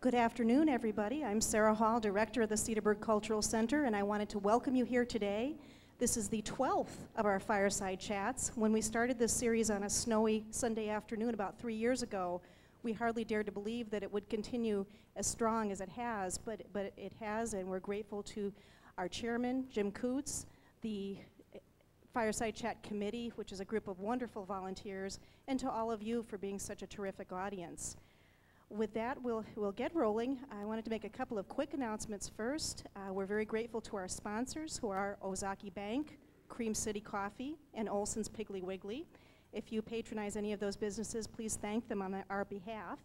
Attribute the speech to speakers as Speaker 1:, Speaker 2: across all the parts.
Speaker 1: Good afternoon, everybody. I'm Sarah Hall, Director of the Cedarburg Cultural Center, and I wanted to welcome you here today. This is the 12th of our Fireside Chats. When we started this series on a snowy Sunday afternoon about 3 years ago, we hardly dared to believe that it would continue as strong as it has, but it has, and we're grateful to our chairman, Jim Coots, the Fireside Chat Committee, which is a group of wonderful volunteers, and to all of you for being such a terrific audience. With that, we'll get rolling. I wanted to make a couple of quick announcements first. We're very grateful to our sponsors, who are Ozaki Bank, Cream City Coffee, and Olson's Piggly Wiggly. If you patronize any of those businesses, please thank them on our behalf.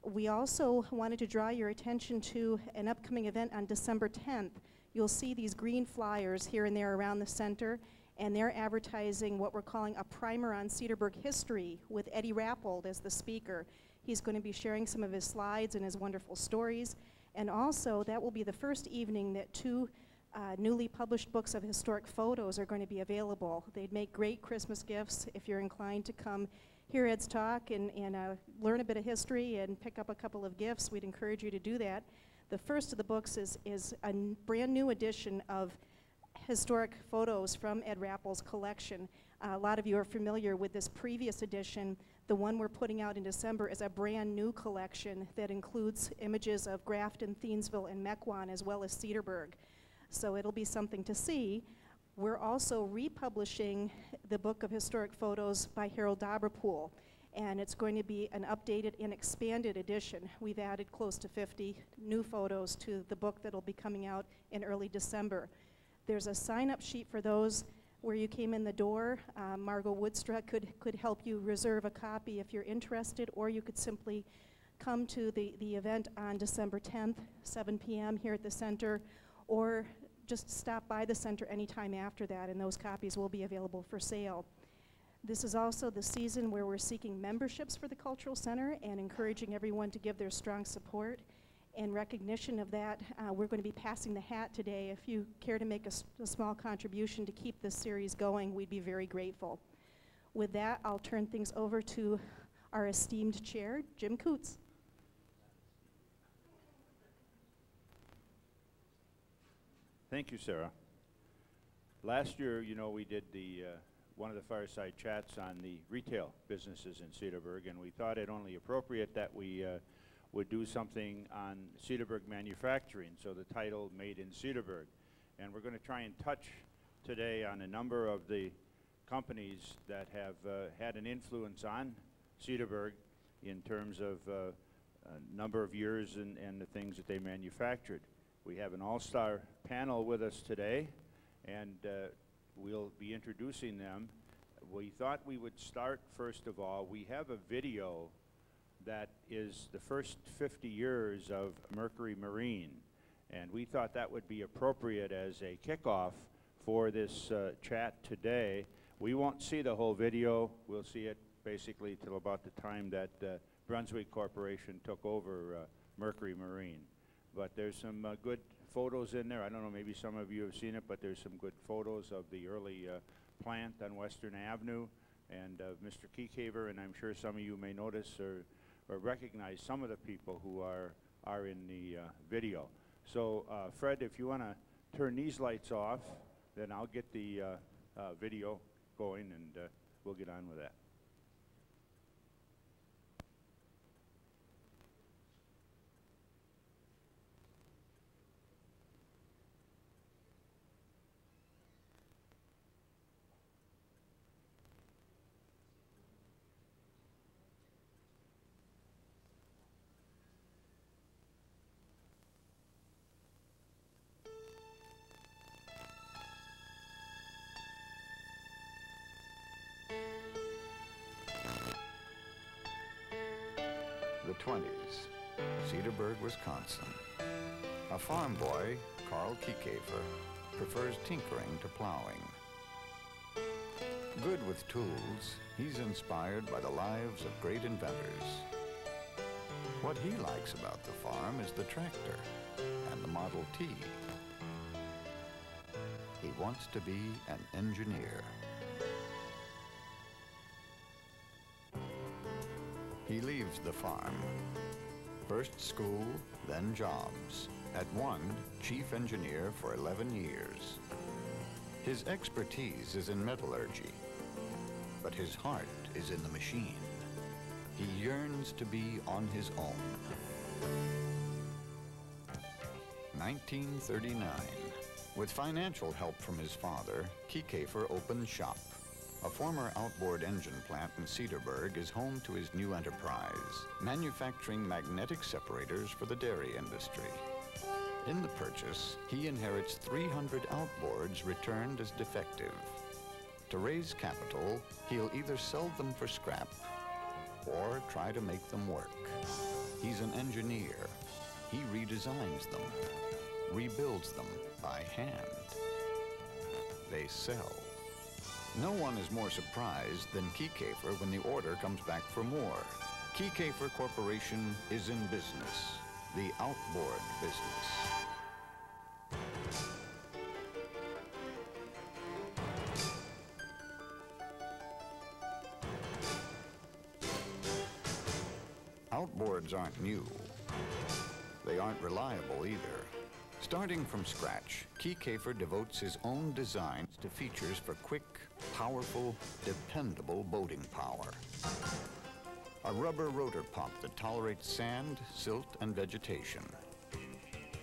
Speaker 1: We also wanted to draw your attention to an upcoming event on December 10th. You'll see these green flyers here and there around the center, and they're advertising what we're calling a primer on Cedarburg history with Eddie Rappold as the speaker. He's going to be sharing some of his slides and his wonderful stories. And also, that will be the first evening that two newly published books of historic photos are going to be available. They'd make great Christmas gifts if you're inclined to come hear Ed's talk and learn a bit of history and pick up a couple of gifts. We'd encourage you to do that. The first of the books is a brand new edition of historic photos from Ed Rappel's collection. A lot of you are familiar with this previous edition. The one we're putting out in December is a brand new collection that includes images of Grafton, Thiensville, and Mequon, as well as Cedarburg. So it'll be something to see. We're also republishing the book of historic photos by Harold Dabrapool, and it's going to be an updated and expanded edition. We've added close to 50 new photos to the book that'll be coming out in early December. There's a sign-up sheet for those where you came in the door. Margot Woodstruck could help you reserve a copy if you're interested, or you could simply come to the event on December 10th, 7 p.m. here at the center, or just stop by the center anytime after that, and those copies will be available for sale. This is also the season where we're seeking memberships for the Cultural Center and encouraging everyone to give their strong support. In recognition of that, we're going to be passing the hat today. If you care to make a small contribution to keep this series going, we'd be very grateful. With that, I'll turn things over to our esteemed chair, Jim Coots.
Speaker 2: Thank you, Sarah. Last year, you know, we did one of the Fireside Chats on the retail businesses in Cedarburg, and we thought it only appropriate that we would do something on Cedarburg manufacturing, so the title Made in Cedarburg. And we're going to try and touch today on a number of the companies that have had an influence on Cedarburg in terms of a number of years and the things that they manufactured. We have an all-star panel with us today, and we'll be introducing them. We thought we would start, first of all, we have a video that is the first 50 years of Mercury Marine, and we thought that would be appropriate as a kickoff for this chat today. We won't see the whole video. We'll see it basically till about the time that Brunswick Corporation took over Mercury Marine. But there's some good photos in there. I don't know, maybe some of you have seen it, but there's some good photos of the early plant on Western Avenue and Mr. Keycaver, and I'm sure some of you may notice or recognize some of the people who are in the video. So Fred, if you want to turn these lights off, then I'll get the video going, and we'll get on with that.
Speaker 3: The 20s, Cedarburg, Wisconsin. A farm boy, Carl Keycaver, prefers tinkering to plowing. Good with tools, he's inspired by the lives of great inventors. What he likes about the farm is the tractor and the Model T. He wants to be an engineer. He leaves the farm. First school, then jobs. At one, chief engineer for 11 years. His expertise is in metallurgy, but his heart is in the machine. He yearns to be on his own. 1939. With financial help from his father, Kieckhafer opened shop. A former outboard engine plant in Cedarburg is home to his new enterprise, manufacturing magnetic separators for the dairy industry. In the purchase, he inherits 300 outboards returned as defective. To raise capital, he'll either sell them for scrap or try to make them work. He's an engineer. He redesigns them, rebuilds them by hand. They sell. No one is more surprised than Kieckhafer when the order comes back for more. Kieckhafer Corporation is in business, the outboard business. Outboards aren't new. They aren't reliable either. Starting from scratch, Kieckhafer devotes his own designs to features for quick, powerful, dependable boating power. A rubber rotor pump that tolerates sand, silt, and vegetation.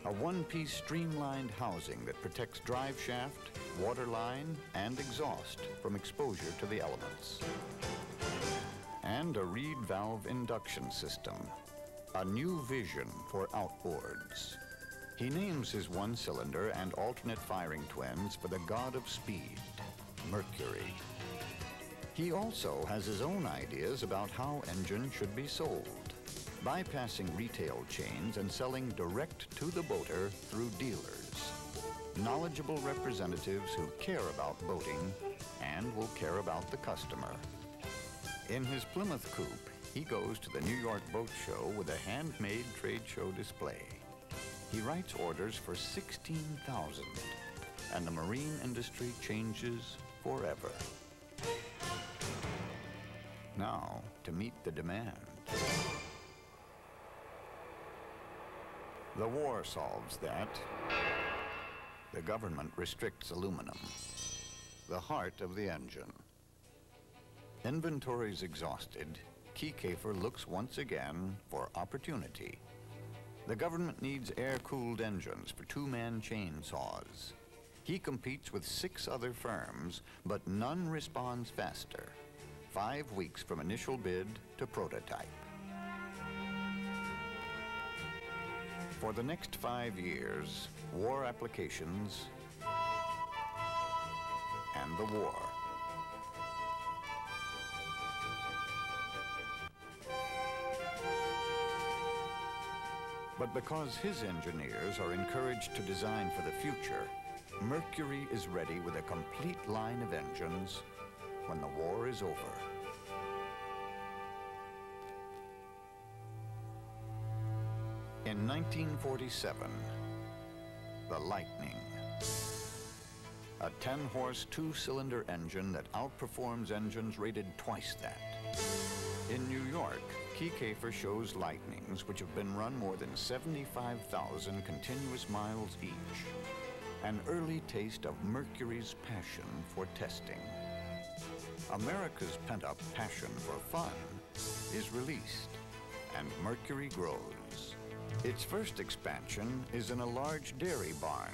Speaker 3: A one-piece streamlined housing that protects drive shaft, water line, and exhaust from exposure to the elements. And a reed valve induction system. A new vision for outboards. He names his one-cylinder and alternate firing twins for the god of speed, Mercury. He also has his own ideas about how engines should be sold, bypassing retail chains and selling direct to the boater through dealers. Knowledgeable representatives who care about boating and will care about the customer. In his Plymouth coupe, he goes to the New York Boat Show with a handmade trade show display. He writes orders for 16,000, and the marine industry changes forever. Now, to meet the demand. The war solves that. The government restricts aluminum, the heart of the engine. Inventories exhausted, Kieckhafer looks once again for opportunity. The government needs air-cooled engines for two-man chainsaws. He competes with 6 other firms, but none responds faster. 5 weeks from initial bid to prototype. For the next 5 years, war applications and the war. But because his engineers are encouraged to design for the future, Mercury is ready with a complete line of engines when the war is over. In 1947, the Lightning. A 10-horse, 2-cylinder engine that outperforms engines rated twice that. In New York, Kieckhafer shows Lightnings which have been run more than 75,000 continuous miles each. An early taste of Mercury's passion for testing. America's pent-up passion for fun is released, and Mercury grows. Its first expansion is in a large dairy barn,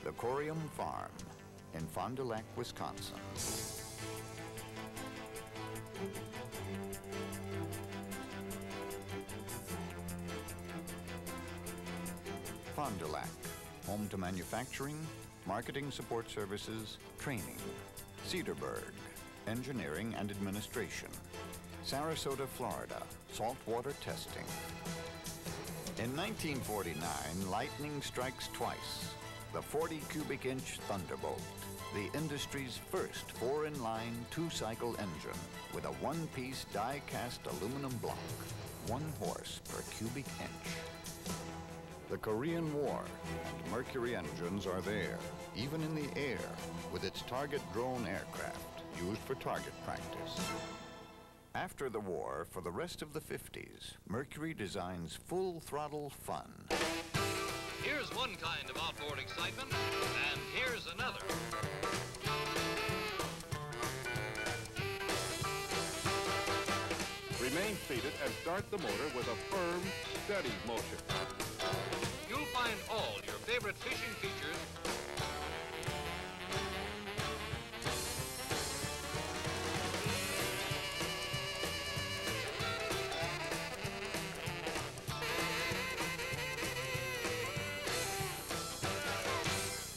Speaker 3: the Corium Farm in Fond du Lac, Wisconsin. Fond du Lac, home to manufacturing, marketing support services, training. Cedarburg, engineering and administration. Sarasota, Florida, saltwater testing. In 1949, lightning strikes twice. The 40 cubic inch Thunderbolt, the industry's first 4-in-line 2-cycle engine with a one-piece die-cast aluminum block, 1 horse per cubic inch. The Korean War and Mercury engines are there, even in the air, with its target drone aircraft used for target practice. After the war, for the rest of the 50s, Mercury designs full-throttle fun.
Speaker 4: Here's one kind of outboard excitement, and here's another.
Speaker 5: Remain seated and start the motor with a firm, steady motion.
Speaker 4: You'll find all your favorite fishing features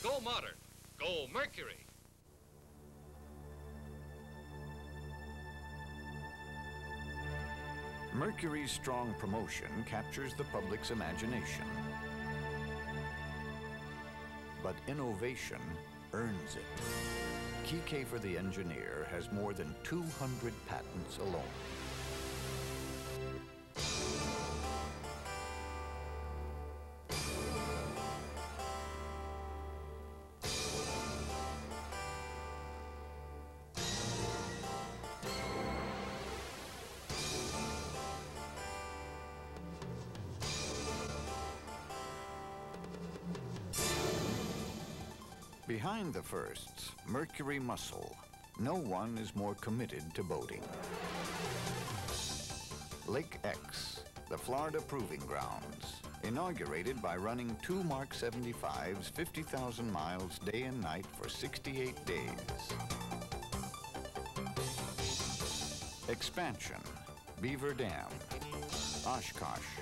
Speaker 4: Go modern. Go Mercury.
Speaker 3: Mercury's strong promotion captures the public's imagination. But innovation earns it. Kike for the engineer has more than 200 patents alone. Behind the firsts, Mercury muscle. No one is more committed to boating. Lake X, the Florida Proving Grounds, inaugurated by running two Mark 75s 50,000 miles day and night for 68 days. Expansion, Beaver Dam, Oshkosh,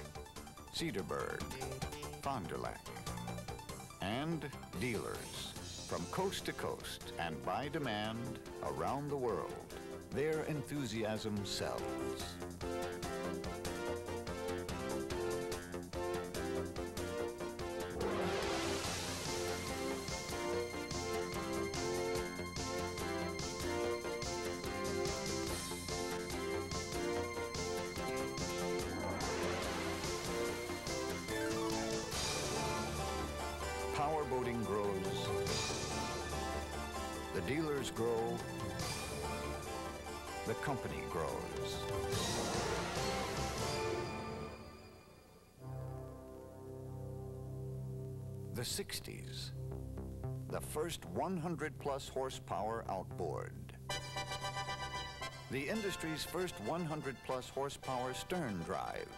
Speaker 3: Cedarburg, Fond du Lac, and dealers. From coast to coast and by demand around the world, their enthusiasm sells. Powerboating grows. The dealers grow, the company grows. The 60s, the first 100-plus horsepower outboard. The industry's first 100-plus horsepower stern drive,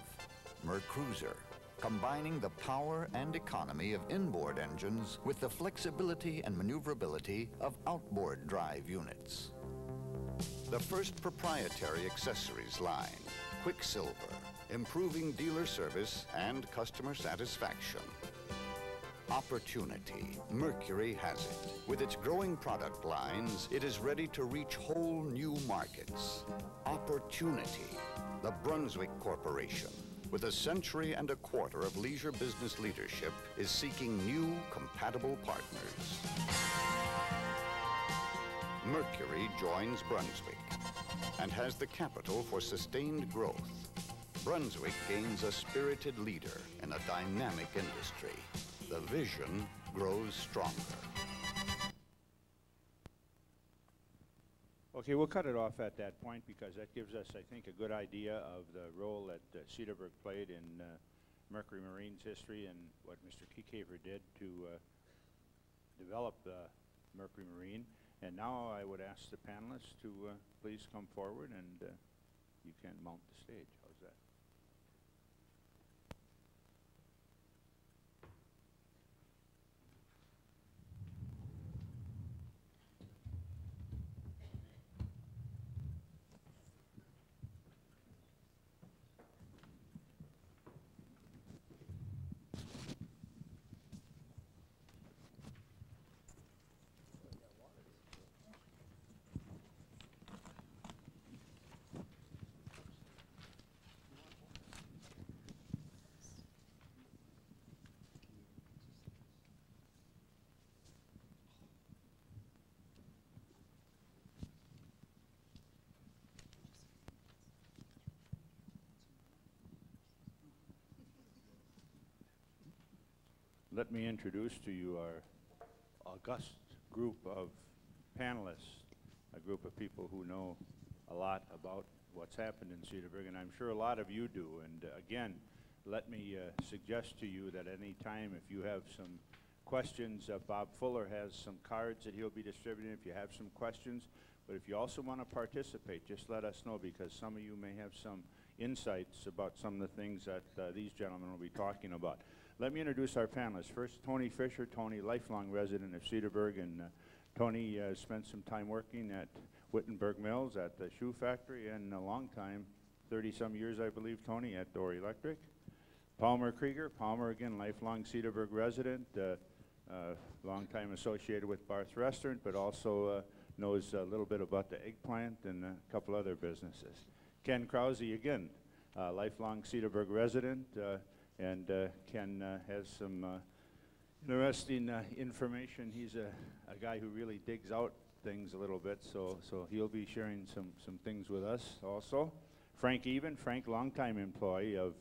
Speaker 3: Mercruiser, combining the power and economy of inboard engines with the flexibility and maneuverability of outboard drive units. The first proprietary accessories line, Quicksilver, improving dealer service and customer satisfaction. Opportunity, Mercury has it. With its growing product lines, it is ready to reach whole new markets. Opportunity, the Brunswick Corporation, with a century and a quarter of leisure business leadership, is seeking new, compatible partners. Mercury joins Brunswick and has the capital for sustained growth. Brunswick gains a spirited leader in a dynamic industry. The vision grows stronger.
Speaker 2: Okay, we'll cut it off at that point because that gives us, I think, a good idea of the role that Cedarburg played in Mercury Marine's history and what Mr. Kiekever did to develop Mercury Marine. And now I would ask the panelists to please come forward and you can mount the stage. How's that? Let me introduce to you our august group of panelists, a group of people who know a lot about what's happened in Cedarburg, and I'm sure a lot of you do. And again, let me suggest to you that any time if you have some questions, Bob Fuller has some cards that he'll be distributing if you have some questions. But if you also want to participate, just let us know, because some of you may have some insights about some of the things that these gentlemen will be talking about. Let me introduce our panelists. First, Tony Fisher. Tony, lifelong resident of Cedarburg, and Tony spent some time working at Wittenberg Mills at the shoe factory, and a long time, 30-some years, I believe, Tony, at Door Electric. Palmer Krieger. Palmer, again, lifelong Cedarburg resident, long time associated with Barth's Restaurant, but also knows a little bit about the eggplant and a couple other businesses. Ken Krause, again, lifelong Cedarburg resident, and Ken has some interesting information. He's a guy who really digs out things a little bit, so he'll be sharing some things with us also. Frank Even. Frank, longtime employee of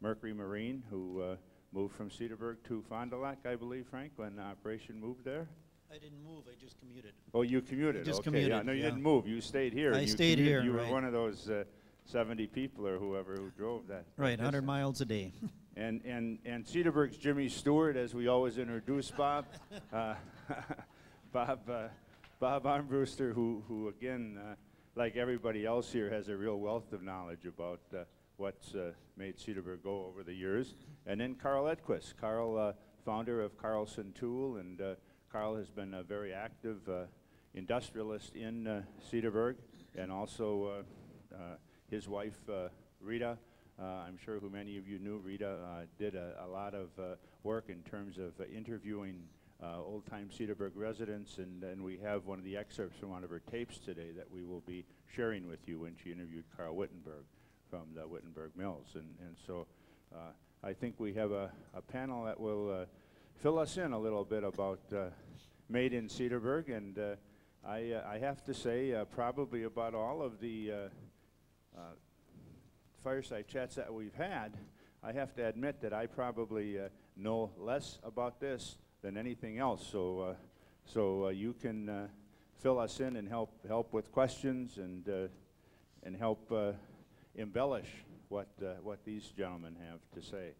Speaker 2: Mercury Marine, who moved from Cedarburg to Fond du Lac, I believe, Frank, when the operation moved there.
Speaker 6: I didn't move, I just commuted.
Speaker 2: Oh, you commuted?
Speaker 6: I just
Speaker 2: okay.
Speaker 6: commuted,
Speaker 2: Yeah, no, you
Speaker 6: yeah.
Speaker 2: didn't move. You stayed here.
Speaker 6: I stayed here,
Speaker 2: You were
Speaker 6: right.
Speaker 2: one of those 70 people or whoever who drove that.
Speaker 6: Right, 100
Speaker 2: distance.
Speaker 6: miles a day.
Speaker 2: And Cedarburg's Jimmy Stewart, as we always introduce Bob. Bob Armbruster, who again, like everybody else here, has a real wealth of knowledge about what's made Cedarburg go over the years. And then Carl Edquist. Carl, founder of Carlson Tool, and Carl has been a very active industrialist in Cedarburg, and also his wife, Rita. I'm sure who many of you knew, Rita did a lot of work in terms of interviewing old-time Cedarburg residents, and we have one of the excerpts from one of her tapes today that we will be sharing with you when she interviewed Carl Wittenberg from the Wittenberg Mills. And so I think we have a panel that will fill us in a little bit about Made in Cedarburg, and I have to say probably about all of the fireside chats that we've had, I have to admit that I probably know less about this than anything else. So you can fill us in and help with questions and help embellish what these gentlemen have to say.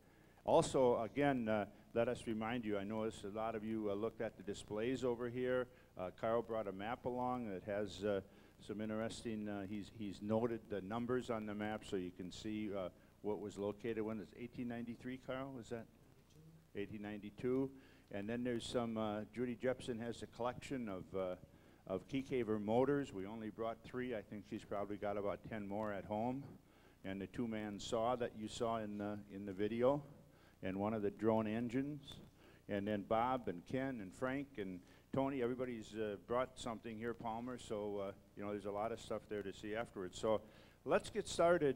Speaker 2: Also, again, let us remind you, I noticed a lot of you looked at the displays over here. Carl brought a map along that has some interesting, he's noted the numbers on the map so you can see what was located when. It's 1893, Carl, was that? 1892. And then there's some, Judy Jepson has a collection of Keycaver motors. We only brought 3. I think she's probably got about 10 more at home. And the 2-man saw that you saw in the video, and one of the drone engines. And then Bob and Ken and Frank and Tony, everybody's brought something here, Palmer, so you know, there's a lot of stuff there to see afterwards. So let's get started.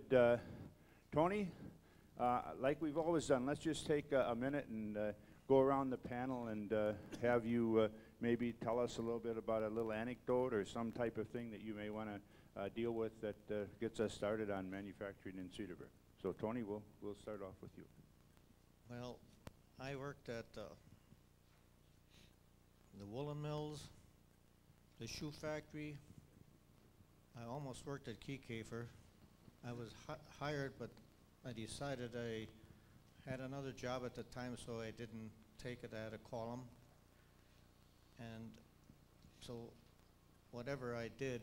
Speaker 2: Tony, like we've always done, let's just take a minute and go around the panel and have you maybe tell us a little bit about a little anecdote or some type of thing that you may want to deal with that gets us started on manufacturing in Cedarburg. So Tony, we'll start off with you.
Speaker 6: Well, I worked at the woolen mills, the shoe factory. I almost worked at Keycaver. I was hired, but I decided I had another job at the time, so I didn't take it. I had to call them. And so whatever I did,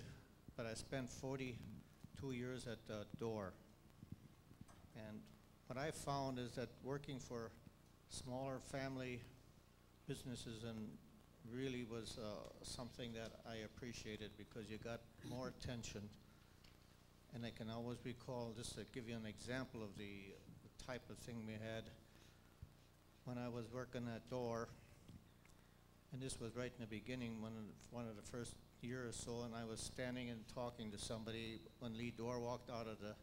Speaker 6: but I spent 42 years at the door. And what I found is that working for smaller family businesses and really was something that I appreciated, because you got more attention. And I can always recall, just to give you an example of the type of thing we had when I was working at Door, and this was right in the beginning, one of the first year or so, and I was standing and talking to somebody when Lee Door walked out of the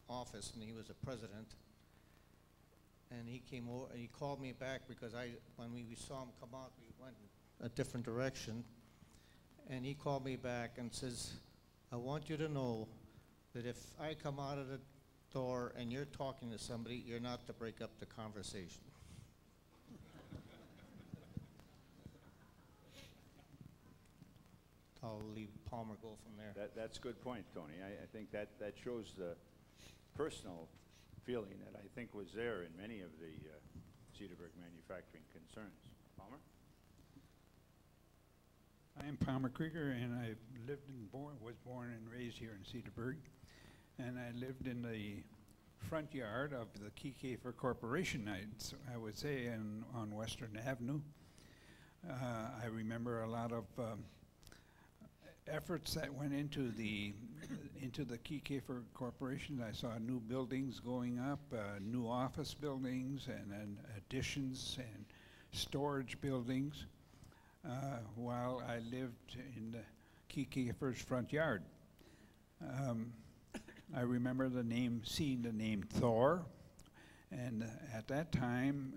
Speaker 6: office, and he was the president. And he came over, and he called me back because when we saw him come out, we went a different direction. And he called me back and says, I want you to know that if I come out of the door and you're talking to somebody, you're not to break up the conversation. I'll leave Palmer go from there.
Speaker 2: That's a good point, Tony. I think that shows the personal feeling that I think was there in many of the Cedarburg manufacturing concerns. Palmer?
Speaker 7: I am Palmer Krieger, and I was born and raised here in Cedarburg, and I lived in the front yard of the Keycafer Corporation, I would say, on Western Avenue. I remember a lot of efforts that went into the Keycafer Corporation. I saw new buildings going up, new office buildings, and additions and storage buildings, while I lived in the Keycafer's front yard. I remember seeing the name Thor, and at that time,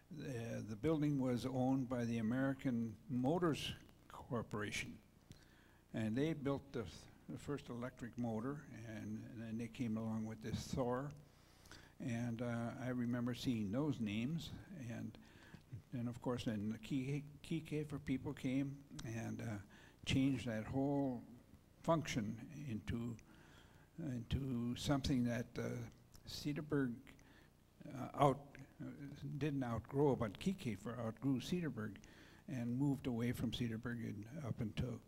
Speaker 7: the building was owned by the American Motors Corporation, and they built the first electric motor, and then they came along with this Thor, and I remember seeing those names, and of course then the Keycafer people came and changed that whole function into something that Cedarburg didn't outgrow, but Keycafer outgrew Cedarburg and moved away from Cedarburg and up to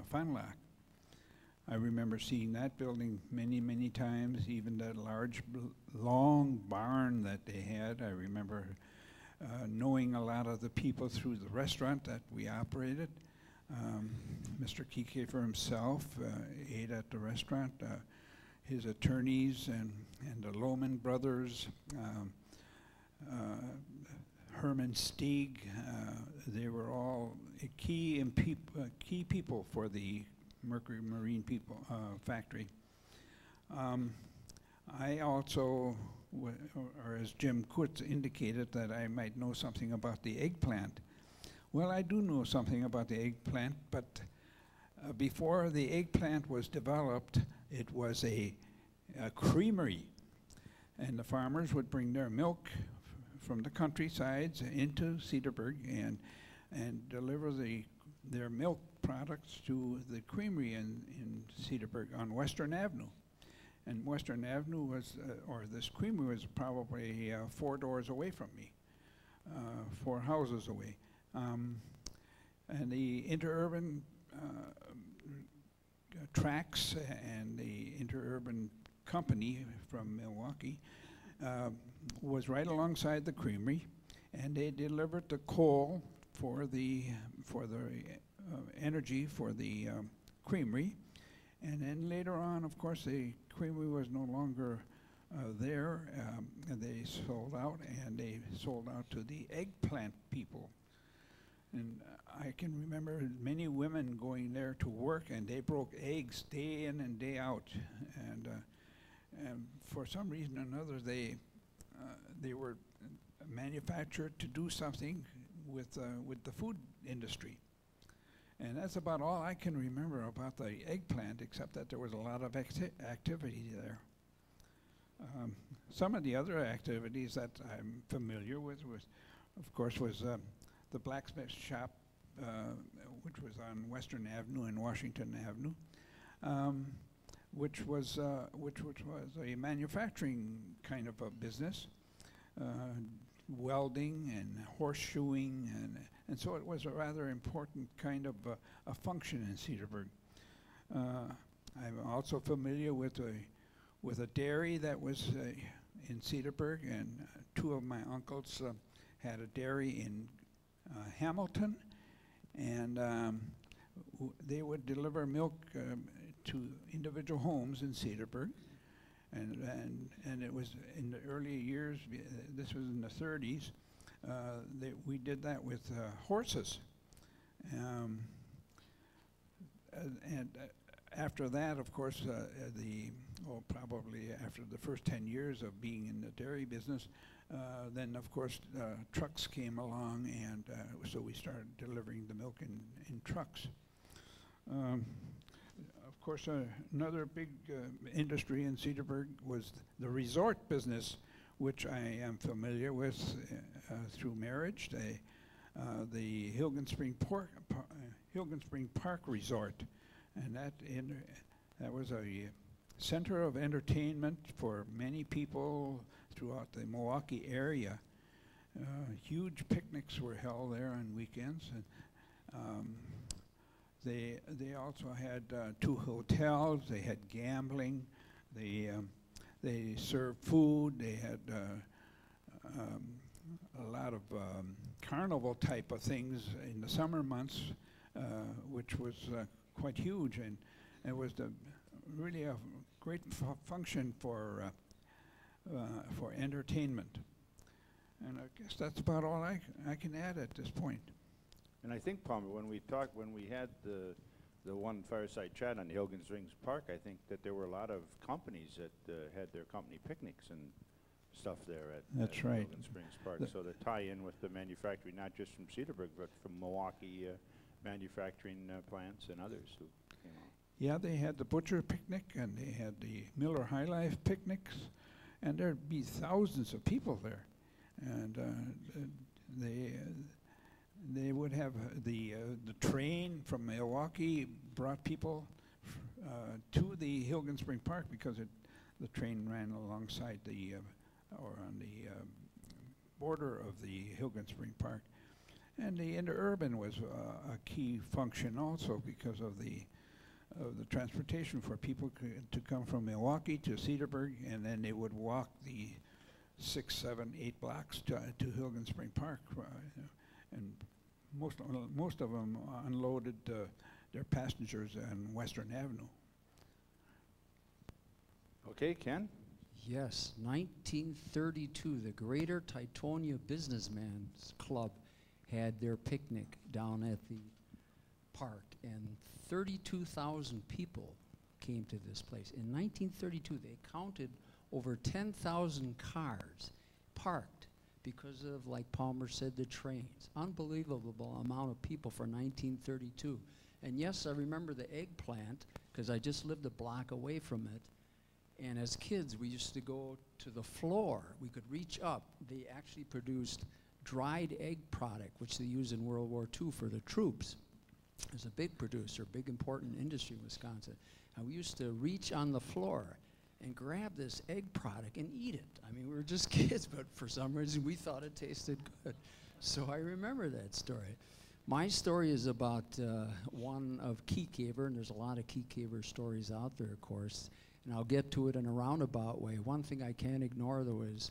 Speaker 7: Fond du Lac. I remember seeing that building many, many times, even that large, long barn that they had. I remember knowing a lot of the people through the restaurant that we operated. Mr. Keycafer himself ate at the restaurant. His attorneys and the Lohman brothers, Herman Stieg, they were all key people for the Mercury Marine factory. I also, or as Jim Kutz indicated, that I might know something about the eggplant. Well, I do know something about the eggplant, but before the eggplant was developed, it was a creamery, and the farmers would bring their milk from the countrysides into Cedarburg and deliver their milk products to the creamery in Cedarburg on Western Avenue. And Western Avenue was, or this creamery was probably 4 doors away from me, 4 houses away. And the interurban tracks and the interurban company from Milwaukee was right alongside the creamery, and they delivered the coal for the energy for the creamery. And then later on, of course, the creamery was no longer there, and they sold out, and they sold out to the eggplant people. And I can remember many women going there to work, and they broke eggs day in and day out. And for some reason or another, they were manufactured to do something with the food industry. And that's about all I can remember about the eggplant, except that there was a lot of activity there. Some of the other activities that I'm familiar with was the blacksmith shop, which was on Western Avenue and Washington Avenue, which was a manufacturing kind of a business, welding and horseshoeing, and so it was a rather important kind of a function in Cedarburg. I'm also familiar with a dairy that was in Cedarburg, and 2 of my uncles had a dairy in Hamilton, and they would deliver milk to individual homes in Cedarburg, and it was in the early years. This was in the 30s. We did that with horses, and after that, of course, probably after the first 10 years of being in the dairy business, then of course trucks came along, and so we started delivering the milk in trucks. Of course, another big industry in Cedarburg was the resort business, which I am familiar with through marriage. The Hilgen Hilgen Spring Park Resort, and that was a center of entertainment for many people throughout the Milwaukee area. Huge picnics were held there on weekends, and they also had 2 hotels. They had gambling. They served food. They had a lot of carnival type of things in the summer months, which was quite huge, and it was really a great function for entertainment. And I guess that's about all I can add at this point.
Speaker 2: And I think, Palmer, when we had the one fireside chat on Hilgen Springs Park, I think that there were a lot of companies that had their company picnics and stuff there at
Speaker 7: That's right.
Speaker 2: Hilgen Springs Park. So the tie-in with the manufacturing, not just from Cedarburg, but from Milwaukee manufacturing plants and others who came out.
Speaker 7: Yeah, they had the butcher picnic, and they had the Miller High Life picnics, and there'd be thousands of people there. And they would have the train from Milwaukee brought people to the Hilgen Spring Park because the train ran alongside or on the border of the Hilgen Spring Park. And the interurban was a key function also because of the transportation for people to come from Milwaukee to Cedarburg, and then they would walk the 6, 7, 8 blocks to Hilgen Spring Park, and most of them unloaded their passengers on Western Avenue.
Speaker 2: Okay, Ken?
Speaker 8: Yes, 1932, the Greater Teutonia Businessmen's Club had their picnic down at the park, and 32,000 people came to this place. In 1932, they counted over 10,000 cars parked because of, like Palmer said, the trains. Unbelievable amount of people for 1932. And yes, I remember the eggplant because I just lived a block away from it. And as kids, we used to go to the floor. We could reach up. They actually produced dried egg product, which they used in World War II for the troops. It was a big producer, big important industry in Wisconsin. And we used to reach on the floor and grab this egg product and eat it. I mean, we were just kids, but for some reason we thought it tasted good. So I remember that story. My story is about one of Keycaver, and there's a lot of Keycaver stories out there, of course, and I'll get to it in a roundabout way. One thing I can't ignore, though, is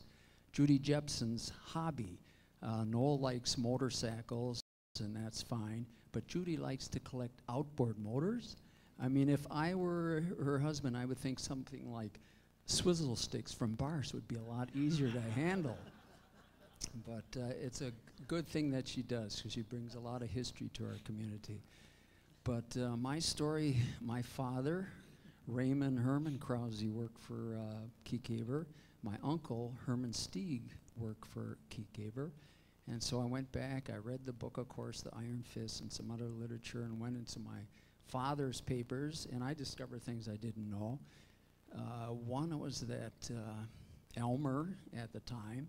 Speaker 8: Judy Jepson's hobby. Noel likes motorcycles, and that's fine, but Judy likes to collect outboard motors. I mean, if I were her husband, I would think something like swizzle sticks from Bars would be a lot easier to handle. But it's a good thing that she does, because she brings a lot of history to our community. But my story, my father, Raymond Herman Krause, worked for Keycaver. My uncle, Herman Stieg, worked for Keycaver. And so I went back, I read the book, of course, The Iron Fist, and some other literature, and went into my father's papers, and I discovered things I didn't know. One was that Elmer, at the time,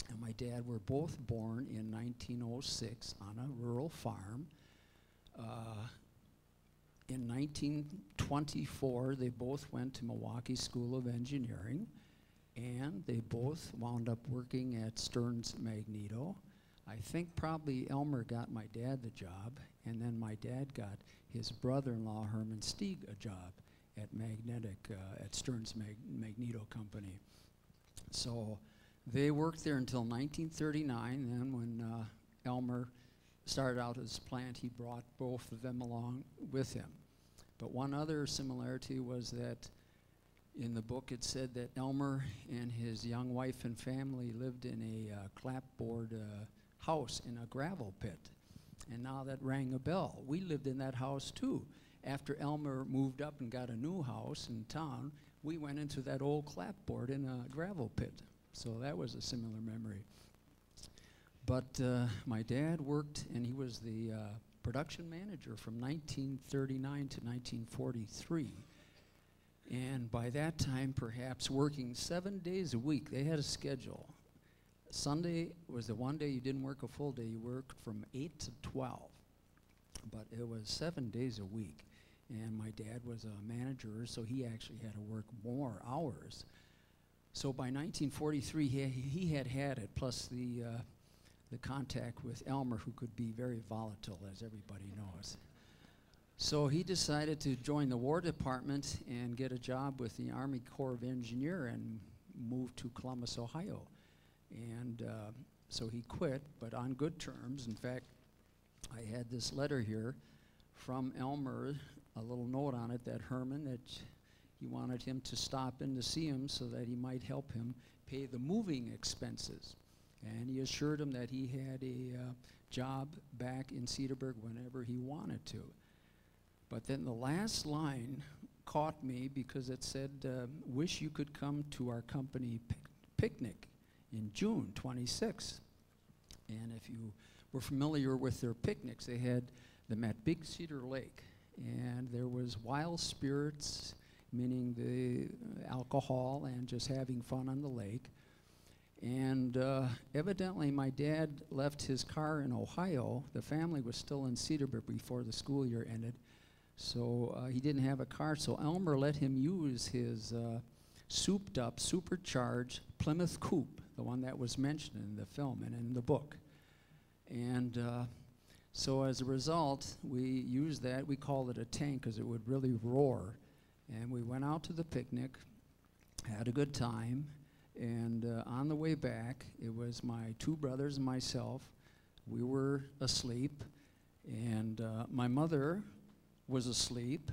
Speaker 8: and my dad were both born in 1906 on a rural farm. In 1924, they both went to Milwaukee School of Engineering, and they both wound up working at Stearns Magneto. I think probably Elmer got my dad the job, and then my dad got his brother-in-law, Herman Stieg, a job at at Stearns Magneto Company. So they worked there until 1939. Then when Elmer started out his plant, he brought both of them along with him. But one other similarity was that in the book it said that Elmer and his young wife and family lived in a clapboard house in a gravel pit. And now that rang a bell. We lived in that house too. After Elmer moved up and got a new house in town, we went into that old clapboard in a gravel pit. So that was a similar memory. But my dad worked, and he was the production manager from 1939 to 1943. And by that time, perhaps working 7 days a week, they had a schedule. Sunday was the one day you didn't work a full day. You worked from 8 to 12. but it was 7 days a week. And my dad was a manager, so he actually had to work more hours. So by 1943, he had it, plus the contact with Elmer, who could be very volatile, as everybody knows. So he decided to join the War Department and get a job with the Army Corps of Engineers and move to Columbus, Ohio. And so he quit, but on good terms. In fact, I had this letter here from Elmer, a little note on it that Herman, that he wanted him to stop in to see him so that he might help him pay the moving expenses. And he assured him that he had a job back in Cedarburg whenever he wanted to. But then the last line caught me because it said, wish you could come to our company picnic in June 26th. And if you were familiar with their picnics, they had them at Big Cedar Lake. And there was wild spirits, meaning the alcohol and just having fun on the lake. And evidently my dad left his car in Ohio. The family was still in Cedarburg before the school year ended. So he didn't have a car, so Elmer let him use his souped up, supercharged Plymouth Coupe, the one that was mentioned in the film and in the book. And so as a result, we used that. We called it a tank because it would really roar. And we went out to the picnic, had a good time, and on the way back, it was my two brothers and myself. We were asleep, and my mother was asleep,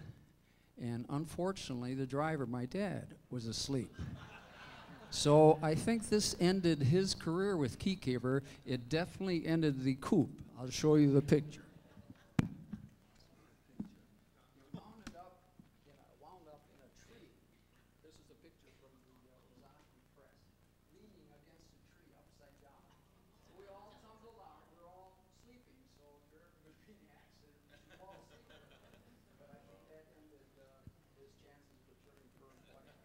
Speaker 8: and unfortunately, the driver, my dad, was asleep. So I think this ended his career with Keycaver. It definitely ended the coupe. I'll show you the picture. Wound up in a tree. This is a picture from the Ozaki Press, leaning against a tree upside down. So we all tumbled out. We're all sleeping, so if there ever would be an accident, we fall asleep. But I think that ended his chances of returning for employment.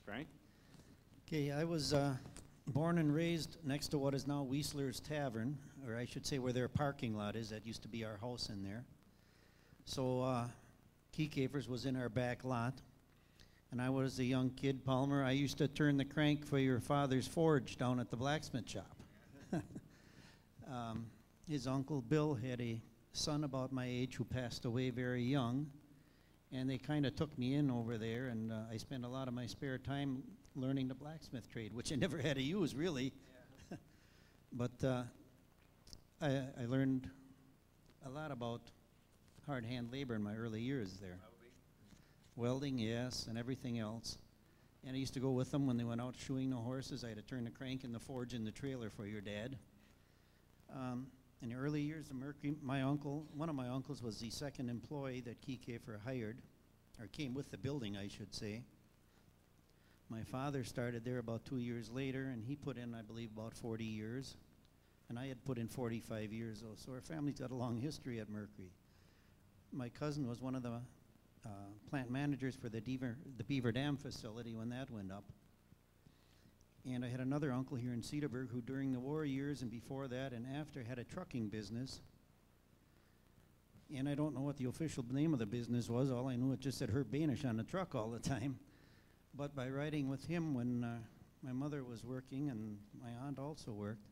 Speaker 2: Frank?
Speaker 6: Okay, I was born and raised next to what is now Weisler's Tavern, or I should say where their parking lot is. That used to be our house in there. So Keycavers was in our back lot. And I was a young kid, Palmer. I used to turn the crank for your father's forge down at the blacksmith shop. His uncle Bill had a son about my age who passed away very young. And they kind of took me in over there, and I spent a lot of my spare time learning the blacksmith trade, which I never had to use, really. Yeah. But I learned a lot about hard hand labor in my early years there. Welding, yes, and everything else. And I used to go with them when they went out shoeing the horses. I had to turn the crank in the forge in the trailer for your dad. In the early years of Mercury, one of my uncles was the second employee that Keycaver hired, or came with the building, I should say. My father started there about 2 years later, and he put in, I believe, about 40 years. And I had put in 45 years, though, so our family's got a long history at Mercury. My cousin was one of the plant managers for the Beaver Dam facility when that went up. And I had another uncle here in Cedarburg who during the war years and before that and after had a trucking business. And I don't know what the official name of the business was. All I knew, it just said Herb Banish on the truck all the time. But by riding with him when my mother was working and my aunt also worked,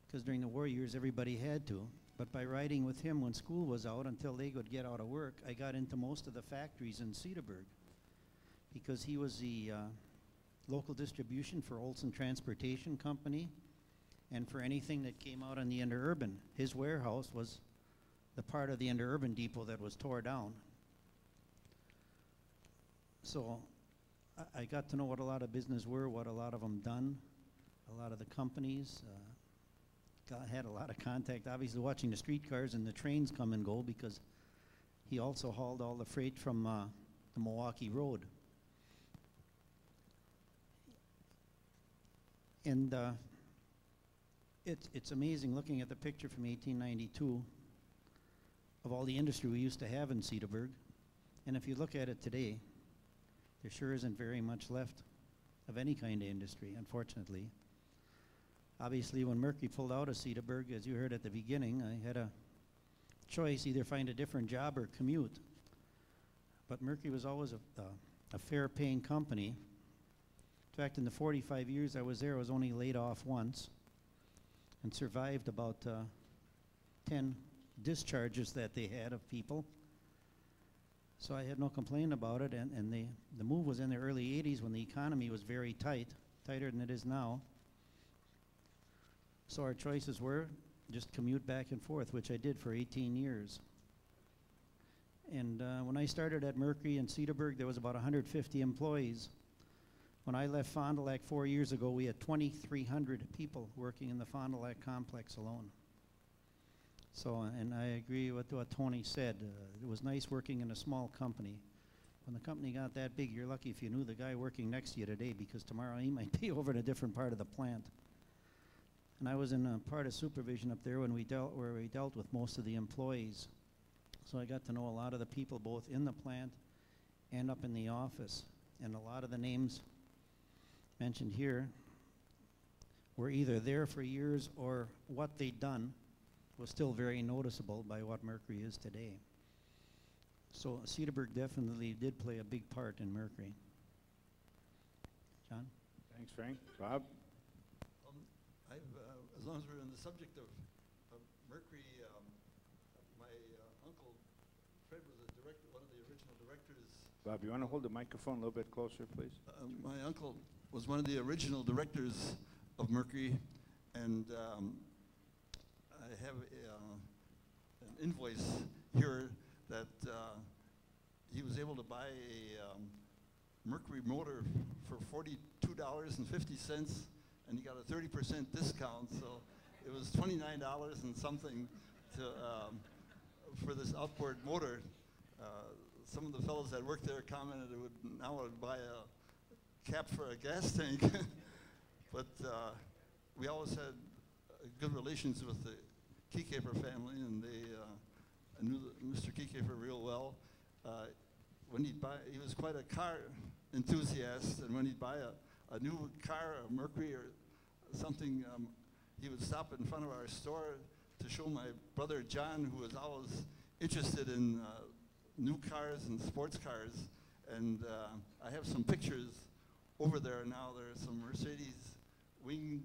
Speaker 6: because during the war years everybody had to. But by riding with him when school was out until they could get out of work, I got into most of the factories in Cedarburg because he was the local distribution for Olson Transportation Company and for anything that came out on the interurban. His warehouse was the part of the interurban depot that was tore down. So I got to know what a lot of business were, what a lot of them done, a lot of the companies. Had a lot of contact, obviously watching the streetcars and the trains come and go because he also hauled all the freight from the Milwaukee Road. And it's amazing looking at the picture from 1892 of all the industry we used to have in Cedarburg. And if you look at it today, there sure isn't very much left of any kind of industry, unfortunately. Obviously, when Mercury pulled out of Cedarburg, as you heard at the beginning, I had a choice, either find a different job or commute. But Mercury was always a fair-paying company. In fact, in the 45 years I was there, I was only laid off once and survived about 10 discharges that they had of people. So I had no complaint about it, and the move was in the early 80s when the economy was very tight, tighter than it is now. So our choices were just commute back and forth, which I did for 18 years. And when I started at Mercury in Cedarburg, there was about 150 employees. When I left Fond du Lac 4 years ago, we had 2,300 people working in the Fond du Lac complex alone. So, and I agree with what Tony said. It was nice working in a small company. When the company got that big, you're lucky if you knew the guy working next to you today, because tomorrow he might be over in a different part of the plant. And I was in a part of supervision up there where we dealt with most of the employees. So I got to know a lot of the people both in the plant and up in the office. And a lot of the names mentioned here were either there for years, or what they'd done was still very noticeable by what Mercury is today. So Cedarburg definitely did play a big part in Mercury. John?
Speaker 2: Thanks, Frank. Bob?
Speaker 9: As long as we're on the subject of Mercury, my uncle Fred was one of the original directors.
Speaker 2: Bob, you want to hold the microphone a little bit closer, please?
Speaker 9: My uncle was one of the original directors of Mercury, and I have an invoice here that he was able to buy a Mercury motor for $42.50, and he got a 30% discount, so it was $29 and something to, for this outboard motor. Some of the fellows that worked there commented it would now would buy a cap for a gas tank. But we always had good relations with the Keycaper family, and I knew Mr. Keycaper real well. When he'd buy, he was quite a car enthusiast, and when he'd buy a new car, a Mercury or something, he would stop in front of our store to show my brother John, who was always interested in new cars and sports cars. And I have some pictures over there now. There are some Mercedes winged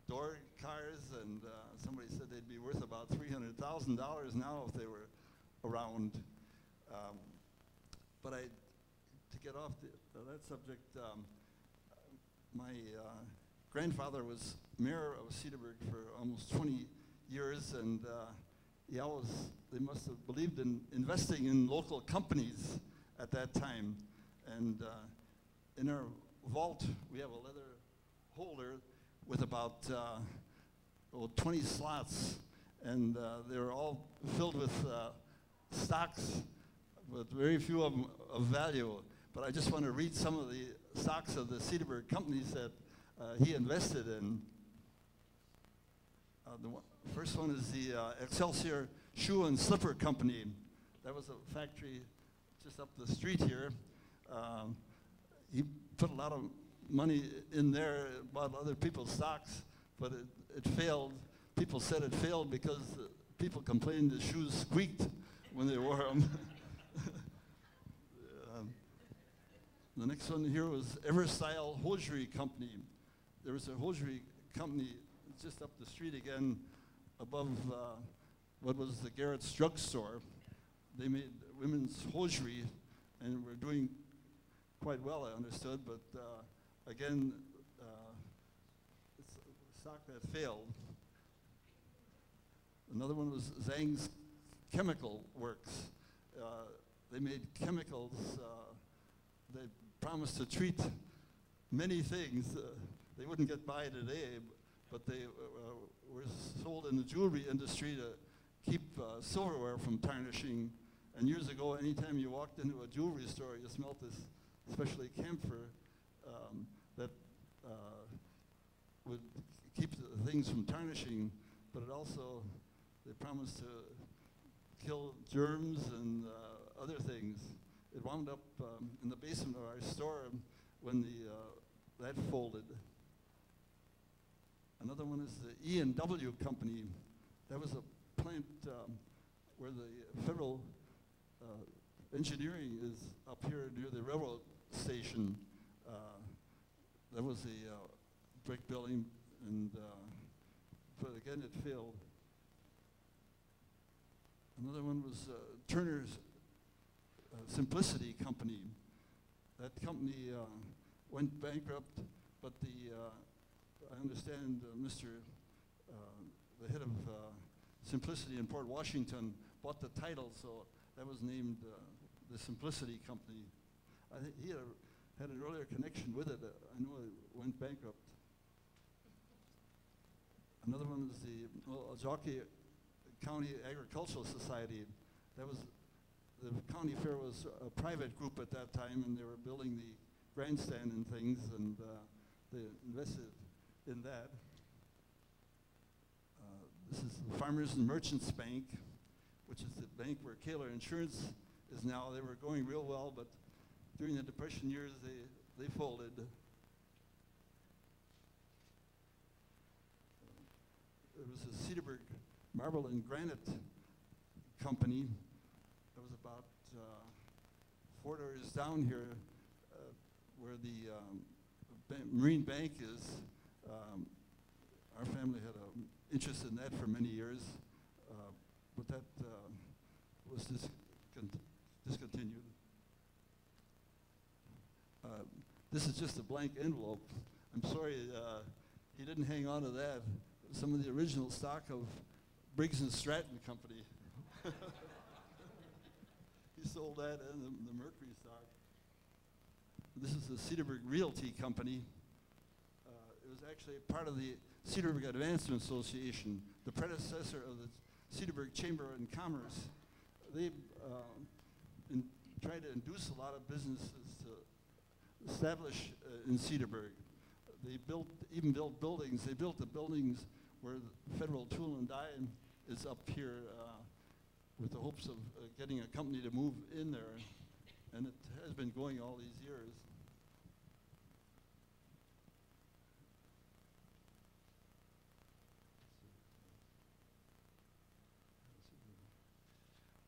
Speaker 9: door cars, and somebody said they'd be worth about $300,000 now if they were around. But to get off that subject, my grandfather was mayor of Cedarburg for almost 20 years, and they must have believed in investing in local companies at that time. And in our vault, we have a leather holder with about 20 slots, and they were all filled with stocks, but very few of them of value. But I just want to read some of the stocks of the Cedarburg companies that he invested in. The first one is the Excelsior Shoe and Slipper Company. That was a factory just up the street here. He put a lot of money in there, bought other people's stocks, but it failed. People said it failed because people complained the shoes squeaked when they wore them. The next one here was Everstyle Hosiery Company. There was a hosiery company just up the street again, above what was the Garrett's drugstore. They made women's hosiery and were doing quite well, I understood, but again, it's a stock that failed. Another one was Zhang's Chemical Works. They made chemicals. They promised to treat many things. They wouldn't get by today, but they were sold in the jewelry industry to keep silverware from tarnishing. And years ago, anytime you walked into a jewelry store, you smelled this, especially camphor, that would keep the things from tarnishing, but it also, they promised to kill germs and other things. It wound up in the basement of our store when that folded. Another one is the E&W Company. That was a plant where the federal engineering is up here near the railroad station. That was a brick building, and but again it failed. Another one was Turner's Simplicity Company. That company went bankrupt, but I understand the head of Simplicity in Port Washington bought the title, so that was named the Simplicity Company. I think he had an earlier connection with it. I know it went bankrupt. Another one was the Ojaki County Agricultural Society. That was, the county fair was a private group at that time, and they were building the grandstand and things, and they invested in that. This is the Farmers and Merchants Bank, which is the bank where Kaler Insurance is now. They were going real well, but during the Depression years, they folded. There was a Cedarburg Marble and Granite Company. That was about 4 doors down here, where the Marine Bank is. Our family had an interest in that for many years, but that was discontinued. This is just a blank envelope. I'm sorry he didn't hang on to that. Some of the original stock of Briggs and Stratton Company. He sold that and the Mercury stock. This is the Cedarburg Realty Company. It was actually part of the Cedarburg Advancement Association, the predecessor of the Cedarburg Chamber of Commerce. They tried to induce a lot of businesses to establish in Cedarburg. They even built buildings. They built the buildings where the Federal Tool and Die is up here with the hopes of getting a company to move in there. And it has been going all these years.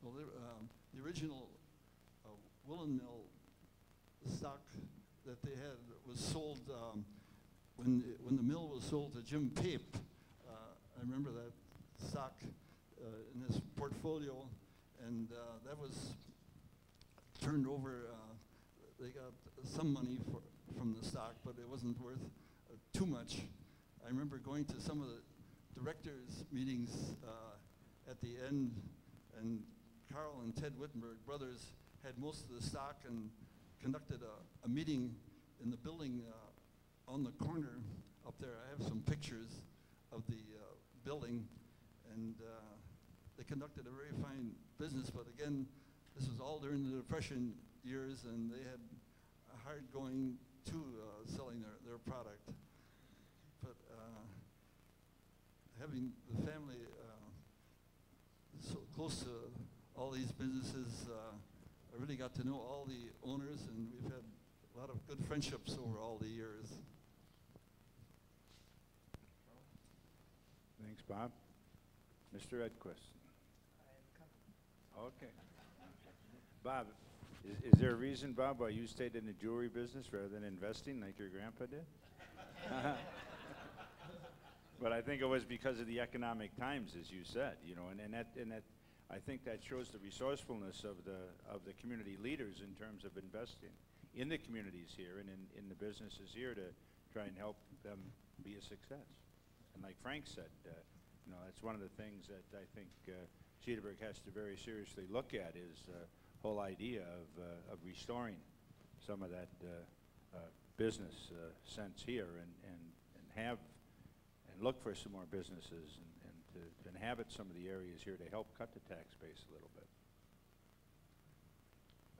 Speaker 9: Well, the original woolen mill stock that they had was sold when the mill was sold to Jim Pape. I remember that stock in his portfolio, and that was turned over. They got some money from the stock, but it wasn't worth too much. I remember going to some of the directors' meetings at the end, and Carl and Ted Wittenberg brothers had most of the stock and conducted a meeting in the building on the corner up there. I have some pictures of the building, and they conducted a very fine business, but again, this was all during the Depression years, and they had a hard going to selling their product. But having the family so close to all these businesses, I really got to know all the owners, and we've had a lot of good friendships over all the years.
Speaker 2: Thanks, Bob. Mr. Edquist. Okay. Bob, is there a reason, Bob, why you stayed in the jewelry business rather than investing like your grandpa did? But I think it was because of the economic times, as you said, you know, and that I think that shows the resourcefulness of the community leaders in terms of investing in the communities here and in the businesses here to try and help them be a success. And like Frank said, you know, that's one of the things that I think Cedarburg has to very seriously look at is the whole idea of restoring some of that business sense here and look for some more businesses and to inhabit some of the areas here to help cut the tax base a little bit.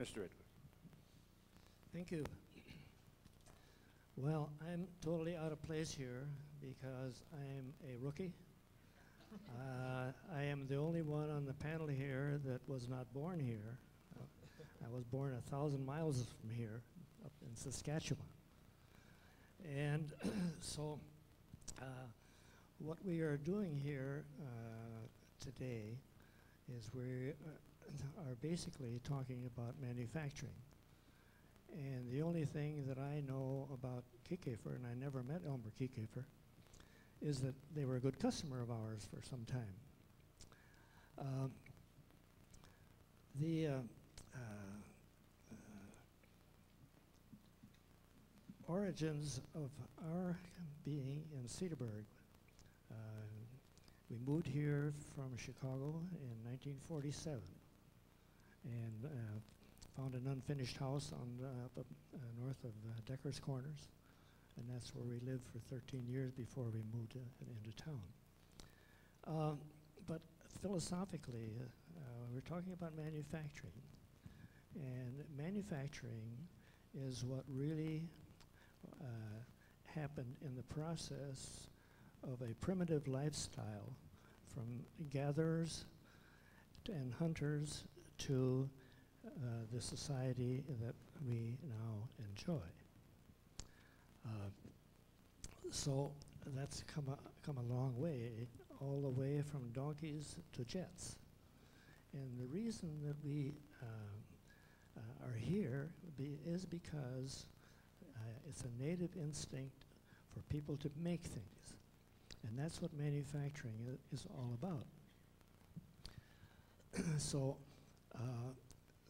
Speaker 2: Mr. Edwards.
Speaker 10: Thank you. Well, I'm totally out of place here because I'm a rookie. I am the only one on the panel here that was not born here. I was born 1,000 miles from here, up in Saskatchewan. And so What we are doing here today is we are basically talking about manufacturing. And the only thing that I know about Kiekefer, and I never met Elmer Kiekefer, is that they were a good customer of ours for some time. The origins of our being in Cedarburg. We moved here from Chicago in 1947 and found an unfinished house on up north of Decker's Corners, and that's where we lived for 13 years before we moved into town. But philosophically, we're talking about manufacturing, and manufacturing is what really happened in the process of a primitive lifestyle from gatherers and hunters to the society that we now enjoy. So that's come a long way, all the way from donkeys to jets. And the reason that we are here is because it's a native instinct for people to make things. And that's what manufacturing is all about. So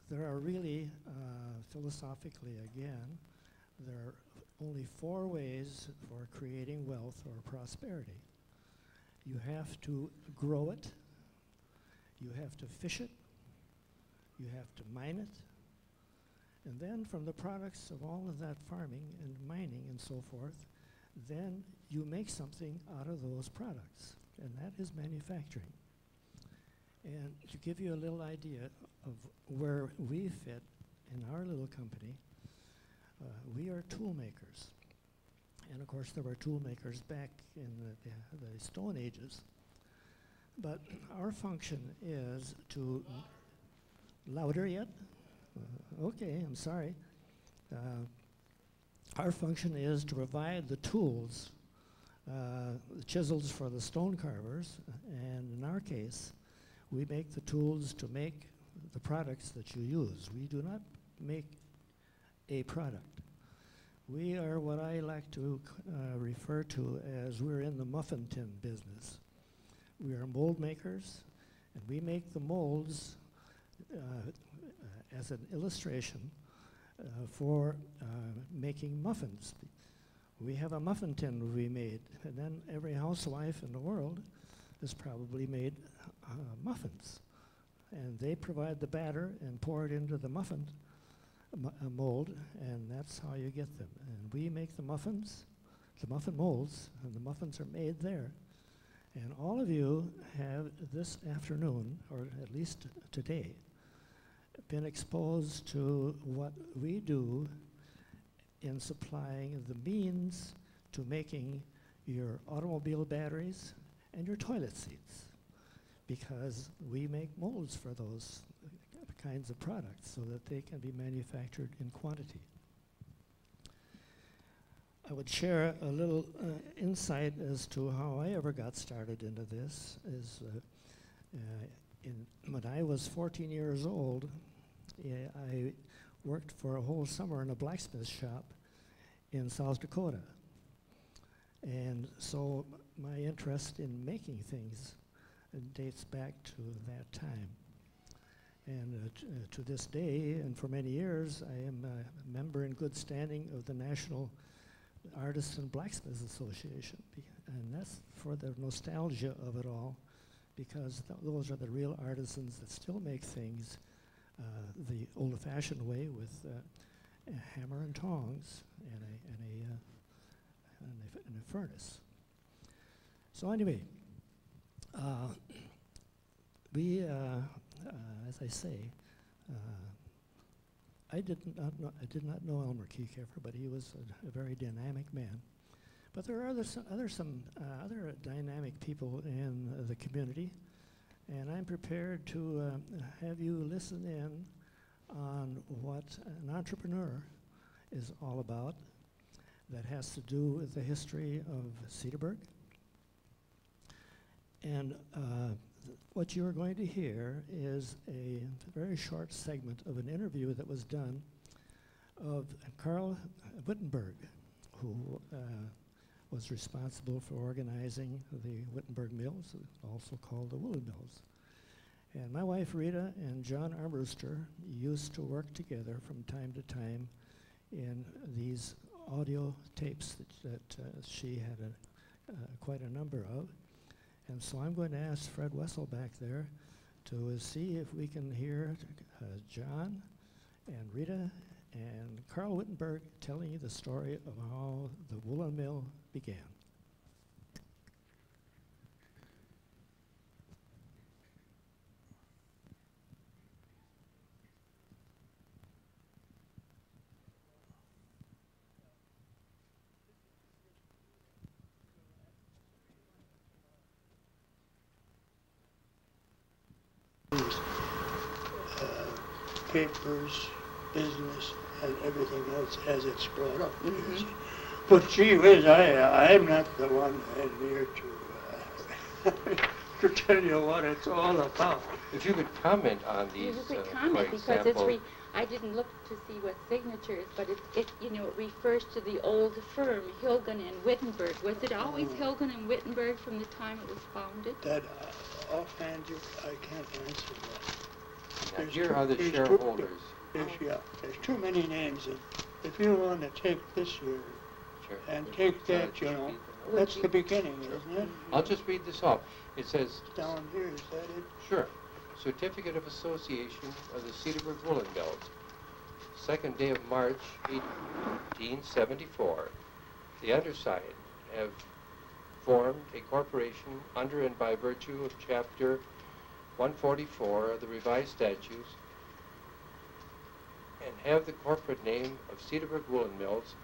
Speaker 10: there are really, philosophically again, there are only 4 ways for creating wealth or prosperity. You have to grow it, you have to fish it, you have to mine it, and then from the products of all of that farming and mining and so forth, then you make something out of those products, and that is manufacturing. And to give you a little idea of where we fit in our little company, we are tool makers. And of course there were tool makers back in the Stone Ages. But our function is to, louder yet? Okay, I'm sorry. Our function is to provide the tools, the chisels for the stone carvers, and in our case, we make the tools to make the products that you use. We do not make a product. We are what I like to refer to as we're in the muffin tin business. We are mold makers, and we make the molds as an illustration for making muffins. We have a muffin tin we made, and then every housewife in the world has probably made muffins. And they provide the batter and pour it into the muffin mold, and that's how you get them. And we make the muffins, the muffin molds, and the muffins are made there. And all of you have this afternoon, or at least today, been exposed to what we do in supplying the means to making your automobile batteries and your toilet seats, because we make molds for those kinds of products so that they can be manufactured in quantity. I would share a little insight as to how I ever got started into this. When I was 14 years old, I worked for a whole summer in a blacksmith shop in South Dakota. And so my interest in making things dates back to that time. And to this day, and for many years, I am a member in good standing of the National Artists and Blacksmiths Association. And that's for the nostalgia of it all, because those are the real artisans that still make things the old-fashioned way with a hammer and tongs and a furnace. So anyway, we, as I say, I did not know Elmer Kiekefer, but he was a very dynamic man. But there are other dynamic people in the community, and I'm prepared to have you listen in on what an entrepreneur is all about that has to do with the history of Cedarburg, And what you are going to hear is a very short segment of an interview that was done of Carl Wittenberg, who was responsible for organizing the Wittenberg Mills, also called the Woolen Mills. And my wife Rita and John Armbruster used to work together from time to time in these audio tapes that she had quite a number of. And so I'm going to ask Fred Wessel back there to see if we can hear John and Rita and Carl Wittenberg telling you the story of how the woolen mill began.
Speaker 11: Papers, business, and everything else as it's brought up. But gee whiz, I'm not the one here to tell you what it's all about.
Speaker 12: If you could comment on these,
Speaker 13: you could
Speaker 12: for
Speaker 13: comment because
Speaker 12: example,
Speaker 13: I didn't look to see what signature is, but it refers to the old firm Hilgen and Wittenberg. Was it always Hilgen and Wittenberg from the time it was founded?
Speaker 11: That offhand, I can't answer that.
Speaker 12: Now, here are the shareholders.
Speaker 11: There's too many names. And if you want to take this year and take that, that's the beginning, isn't it?
Speaker 12: I'll just read this off. It says,
Speaker 11: down here, is that it?
Speaker 12: Sure. Certificate of Association of the Cedarburg Woolen Mills. 2nd day of March, 1874. The undersigned have formed a corporation under and by virtue of Chapter 144 of the Revised Statutes and have the corporate name of Cedarburg Woolen Mills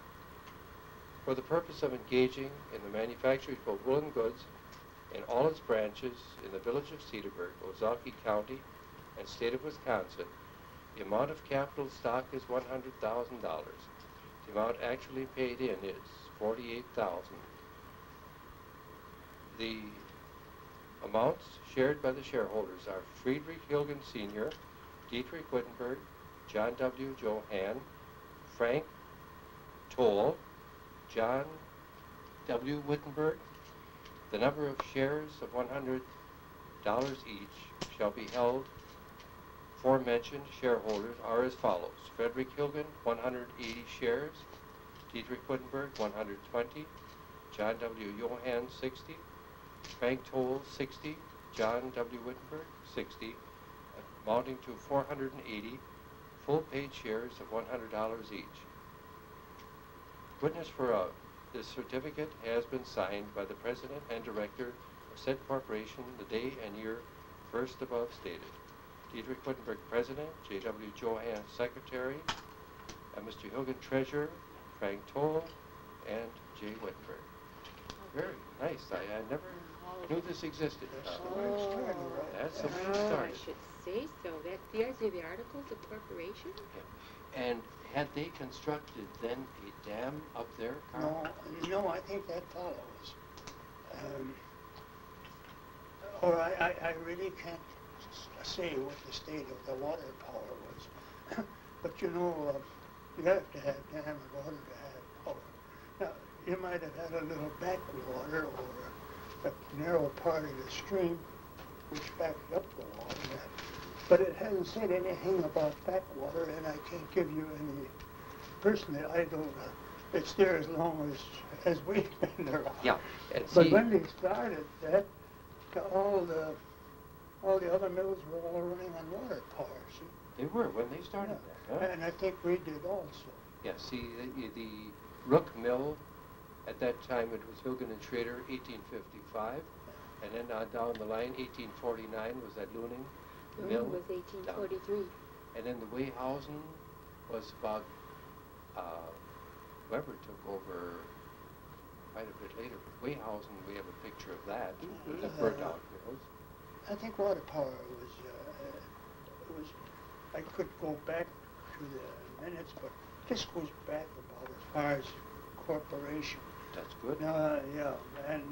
Speaker 12: for the purpose of engaging in the manufacture of woolen goods in all its branches in the village of Cedarburg, Ozaukee County, and state of Wisconsin. The amount of capital stock is $100,000. The amount actually paid in is $48,000. The amounts shared by the shareholders are Friedrich Hilgen Sr., Dietrich Wittenberg, John W. Johann, Frank Toll, John W. Wittenberg. The number of shares of $100 each shall be held. Aforementioned shareholders are as follows: Frederick Hilgen, 180 shares; Dietrich Wittenberg, 120; John W. Johann, 60; Frank Toll, 60; John W. Wittenberg, 60, amounting to 480 full-paid shares of $100 each. Witness for this certificate has been signed by the President and Director of said corporation the day and year first above stated. Dietrich Wittenberg, President; J.W. Johann, Secretary; and Mr. Hilgen, Treasurer; Frank Toll, and J. Wittenberg. Very nice. I never knew this existed. That's the way it started.
Speaker 13: I should say so. These are the articles of corporation?
Speaker 12: Yeah. And had they constructed then a dam up there, Carl?
Speaker 11: No, I think that follows. I really can't say what the state of the water power was. But you have to have dam in order to have power. Now, you might have had a little backwater or a narrow part of the stream which backed up the water. But it hasn't said anything about backwater, and I can't give you any. Personally, I don't. It's there as long as we've been around.
Speaker 12: Yeah.
Speaker 11: But when they started that, all the other mills were all running on water power. See?
Speaker 12: They were when they started that. Huh?
Speaker 11: And I think we did also.
Speaker 12: Yeah. See, the Rook Mill. At that time, it was Hilgen and Schrader, 1855, and then down the line, 1849 was that Looning. Mill
Speaker 13: was 1843.
Speaker 12: And then the Weyhausen was about, Weber took over quite a bit later. But Weyhausen, we have a picture of that, the burnt out mills.
Speaker 11: I think water power was, I could go back to the minutes, but this goes back about as far as corporation.
Speaker 12: That's good.
Speaker 11: Yeah, and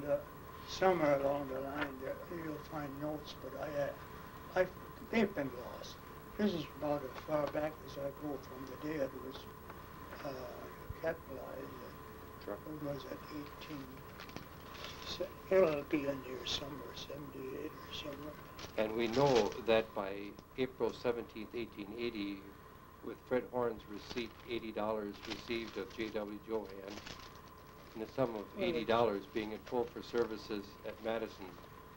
Speaker 11: somewhere along the line there you'll find notes, but they've been lost. This is about as far back as I go from the day it was capitalized. It was at 18. It'll be in there somewhere, 78 or somewhere.
Speaker 12: And we know that by April 17th, 1880, with Fred Horn's receipt, $80 received of J.W. Johann, in the sum of $80 being in full for services at Madison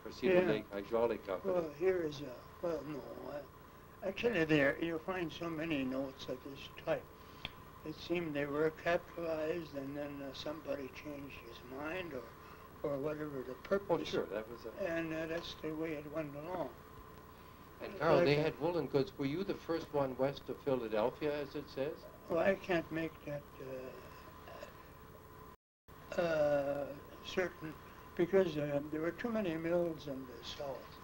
Speaker 12: for Cedar Lake Hydraulic Company.
Speaker 11: Well, here is a, well, no. Actually, there you'll find so many notes of this type. It seemed they were capitalized, and then somebody changed his mind, or whatever the purpose.
Speaker 12: Oh, sure, that was a...
Speaker 11: And that's the way it went along.
Speaker 12: And Carl, they had woolen goods. Were you the first one west of Philadelphia, as it says?
Speaker 11: Well, I can't make that certain, because there were too many mills in the south,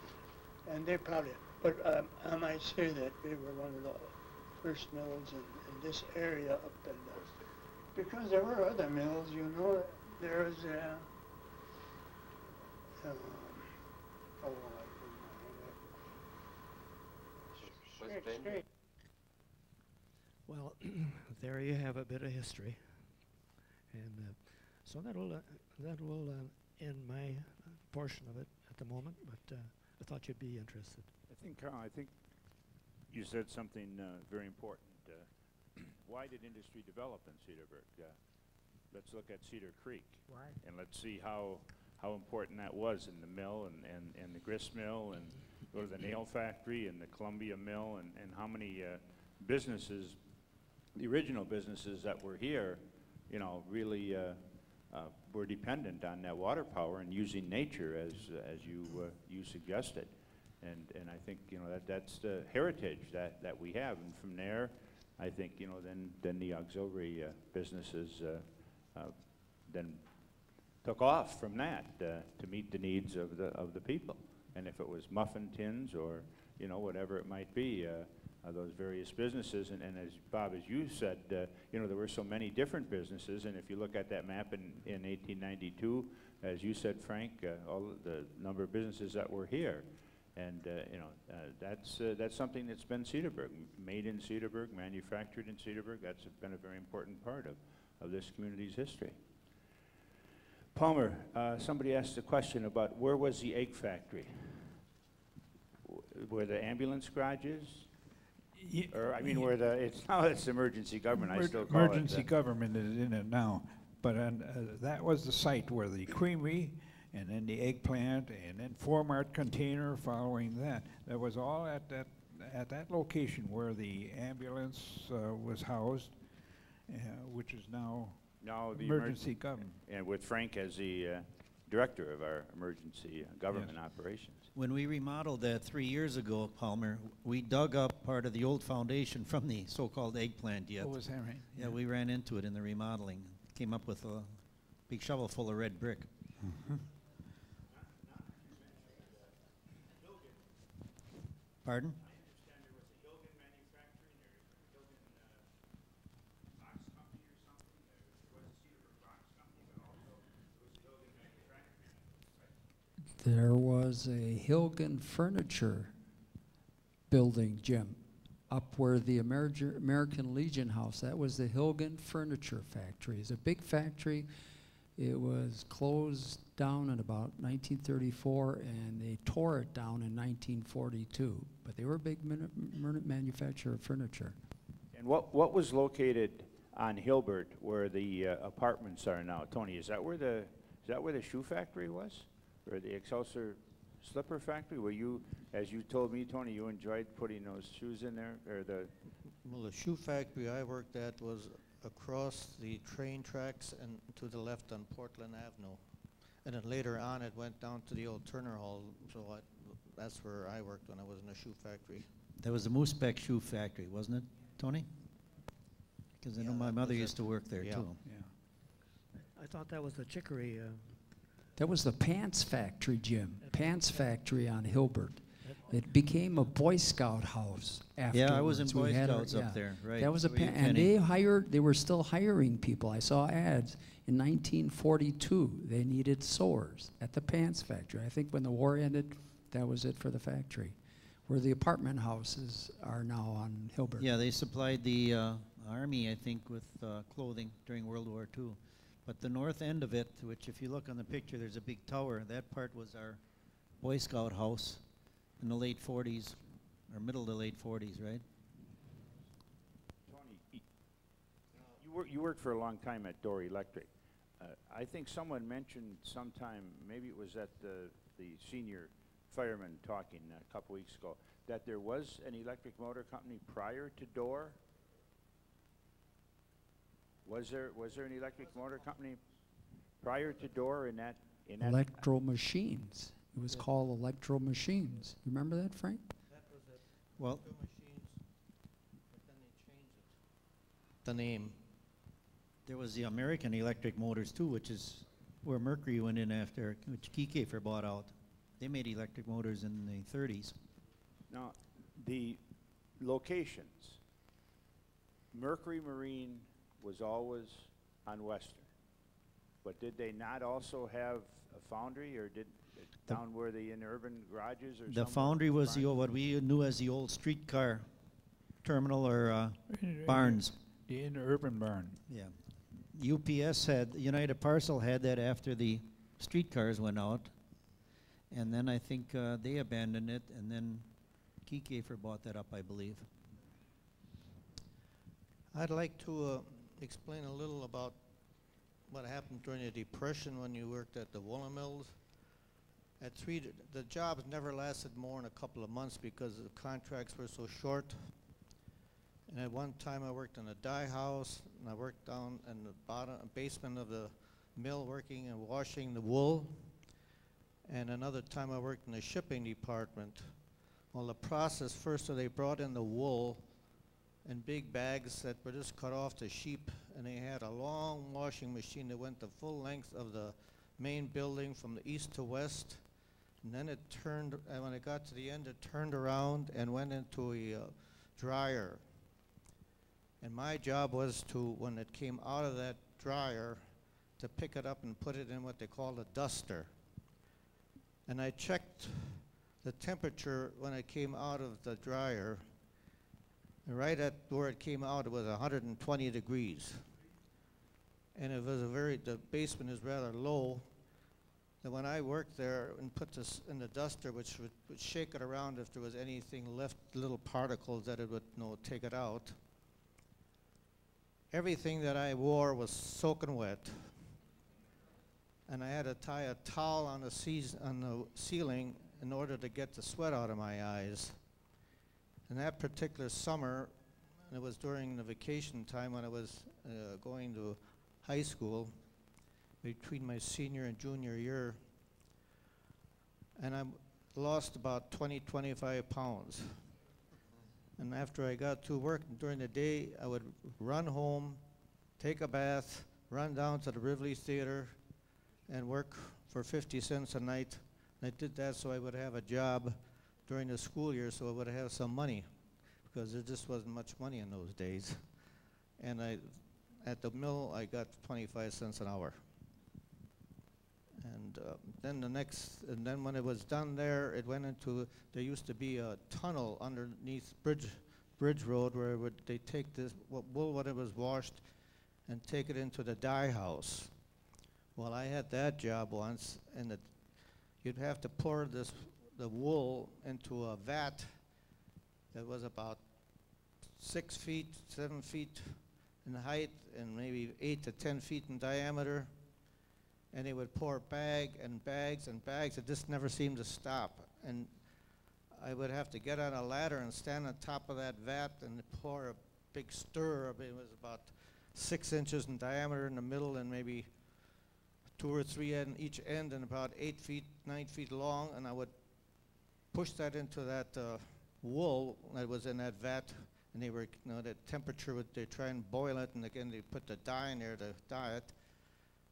Speaker 11: and they probably, but I might say that they were one of the first mills in this area up in the, because there were other mills, you know. There was straight.
Speaker 10: Well, there you have a bit of history, and so that will end my portion of it at the moment. But I thought you'd be interested.
Speaker 2: I think, Carl, you said something very important. Why did industry develop in Cedarburg? Let's look at Cedar Creek.
Speaker 10: Why?
Speaker 2: And let's see how important that was in the mill and the grist mill, and go to the nail factory and the Columbia mill, and how many businesses, the original businesses that were here, you know, really were dependent on that water power and using nature as you suggested. And I think, you know, that's the heritage that we have. And from there, I think, you know, then the auxiliary businesses then took off from that to meet the needs of the people. And if it was muffin tins or, you know, whatever it might be, those various businesses, and as Bob, as you said, you know, there were so many different businesses, and if you look at that map in 1892, as you said, Frank, all the number of businesses that were here, and you know, that's something that's been Cedarburg, made in Cedarburg, manufactured in Cedarburg. That's been a very important part of this community's history. Palmer, somebody asked a question about where was the egg factory? Where the ambulance garages? Or, I mean, where it's emergency government, I still call it.
Speaker 7: Emergency government is in it now, but that was the site where the creamery, and then the eggplant, and then Formart container following that. That was all at that location where the ambulance was housed, which is now
Speaker 2: the
Speaker 7: emergency government.
Speaker 2: And with Frank as the director of our emergency government operations.
Speaker 6: When we remodeled that 3 years ago, Palmer, we dug up part of the old foundation from the so-called eggplant yet.
Speaker 7: Oh, was that right?
Speaker 6: Yeah, we ran into it in the remodeling. Came up with a big shovel full of red brick.
Speaker 7: Mm-hmm.
Speaker 6: Pardon?
Speaker 8: There was a Hilgen furniture building, Jim, up where the American Legion House. That was the Hilgen Furniture Factory. It's a big factory. It was closed down in about 1934, and they tore it down in 1942. But they were a big manufacturer of furniture.
Speaker 2: And what was located on Hilbert where the apartments are now? Tony, is that where the shoe factory was? Or the Excelsior slipper factory, where you, as you told me, Tony, you enjoyed putting those shoes in there, or the...
Speaker 6: Well, the shoe factory I worked at was across the train tracks and to the left on Portland Avenue. And then later on it went down to the old Turner Hall, so that's where I worked when I was in a shoe factory. That was the Moosebeck Shoe Factory, wasn't it, Tony? Because I know my mother used to work there too.
Speaker 10: Yeah. I thought that was the Chicory.
Speaker 8: That was the Pants Factory, Jim. Pants Factory on Hilbert. It became a Boy Scout house afterwards.
Speaker 6: Yeah, I was in Boy
Speaker 8: We had
Speaker 6: Scouts up there, right.
Speaker 8: That was a,
Speaker 6: So you
Speaker 8: and they were still hiring people. I saw ads in 1942. They needed sewers at the pants factory. I think when the war ended, that was it for the factory, where the apartment houses are now on Hilbert.
Speaker 6: Yeah, they supplied the Army, I think, with clothing during World War II. But the north end of it, which if you look on the picture, there's a big tower. That part was our Boy Scout house in the late 40s, or middle to late 40s, right?
Speaker 2: Tony, you worked for a long time at Door Electric. I think someone mentioned sometime, maybe it was at the senior fireman talking a couple weeks ago, that there was an electric motor company prior to Door? Was there an electric motor company prior to Door in that?
Speaker 8: Electro Machines. It was called Electro Machines. You remember that, Frank?
Speaker 6: That was it. Well, machines, but then they changed it. The name. There was the American Electric Motors too, which is where Mercury went in after, which Kiefer bought out. They made electric motors in the 30s.
Speaker 2: Now, the locations. Mercury Marine was always on Western, but did they not also have a foundry, or did down where the in urban garages or
Speaker 6: The foundry was the old, what we knew as the old streetcar terminal or barns.
Speaker 7: The interurban barn.
Speaker 6: Yeah. UPS had, United Parcel had that after the streetcars went out. And then I think they abandoned it, and then Kiefer bought that up, I believe.
Speaker 10: I'd like to explain a little about what happened during the Depression when you worked at the woolen mills. The jobs never lasted more than a couple of months because the contracts were so short. And at one time I worked in a dye house, and I worked down in the basement of the mill working and washing the wool. And another time I worked in the shipping department. Well, the process, first they brought in the wool in big bags that were just cut off the sheep, and they had a long washing machine that went the full length of the main building from the east to west. And then it turned, and when it got to the end, it turned around and went into a dryer. And my job was to, when it came out of that dryer, to pick it up and put it in what they call a duster. And I checked the temperature when it came out of the dryer. And right at where it came out, it was 120 degrees. And it was the basement is rather low. And when I worked there and put this in the duster, which would shake it around if there was anything left, little particles that it would take it out. Everything that I wore was soaking wet. And I had to tie a towel on the ceiling in order to get the sweat out of my eyes. And that particular summer, and it was during the vacation time when I was going to high school, between my senior and junior year, and I lost about 25 pounds. And after I got to work during the day, I would run home, take a bath, run down to the Rivoli Theater, and work for 50 cents a night. And I did that so I would have a job during the school year, so I would have some money, because there just wasn't much money in those days. And at the mill, I got 25 cents an hour. And then when it was done there, it went into, there used to be a tunnel underneath Bridge Road where they take this wool when it was washed and take it into the dye house. Well, I had that job once, and you'd have to pour the wool into a vat that was about 6 feet, 7 feet in height, and maybe 8 to 10 feet in diameter. And they would pour bag and bags and bags. It just never seemed to stop. And I would have to get on a ladder and stand on top of that vat and pour a big stir. It was about 6 inches in diameter in the middle and maybe 2 or 3 in each end and about 8 feet, 9 feet long. And I would push that into that wool that was in that vat. And they were, the temperature, they try and boil it. And again, they put the dye in there to dye it.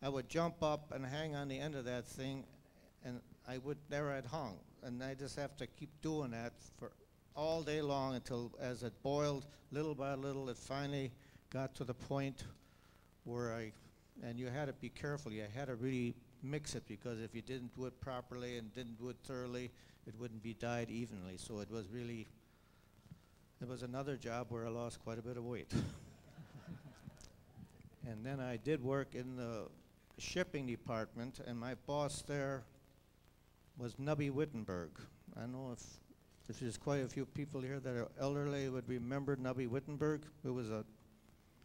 Speaker 10: I would jump up and hang on the end of that thing, and there I'd hung.
Speaker 6: and I just have to keep doing that for all day long until, as it boiled, little by little, it finally got to the point where and you had to be careful. You had to really mix it, because if you didn't do it properly and didn't do it thoroughly, it wouldn't be dyed evenly. So it was really, it was another job where I lost quite a bit of weight. And then I did work in the shipping department, and my boss there was Nubby Wittenberg. I don't know if there's quite a few people here that are elderly would remember Nubby Wittenberg.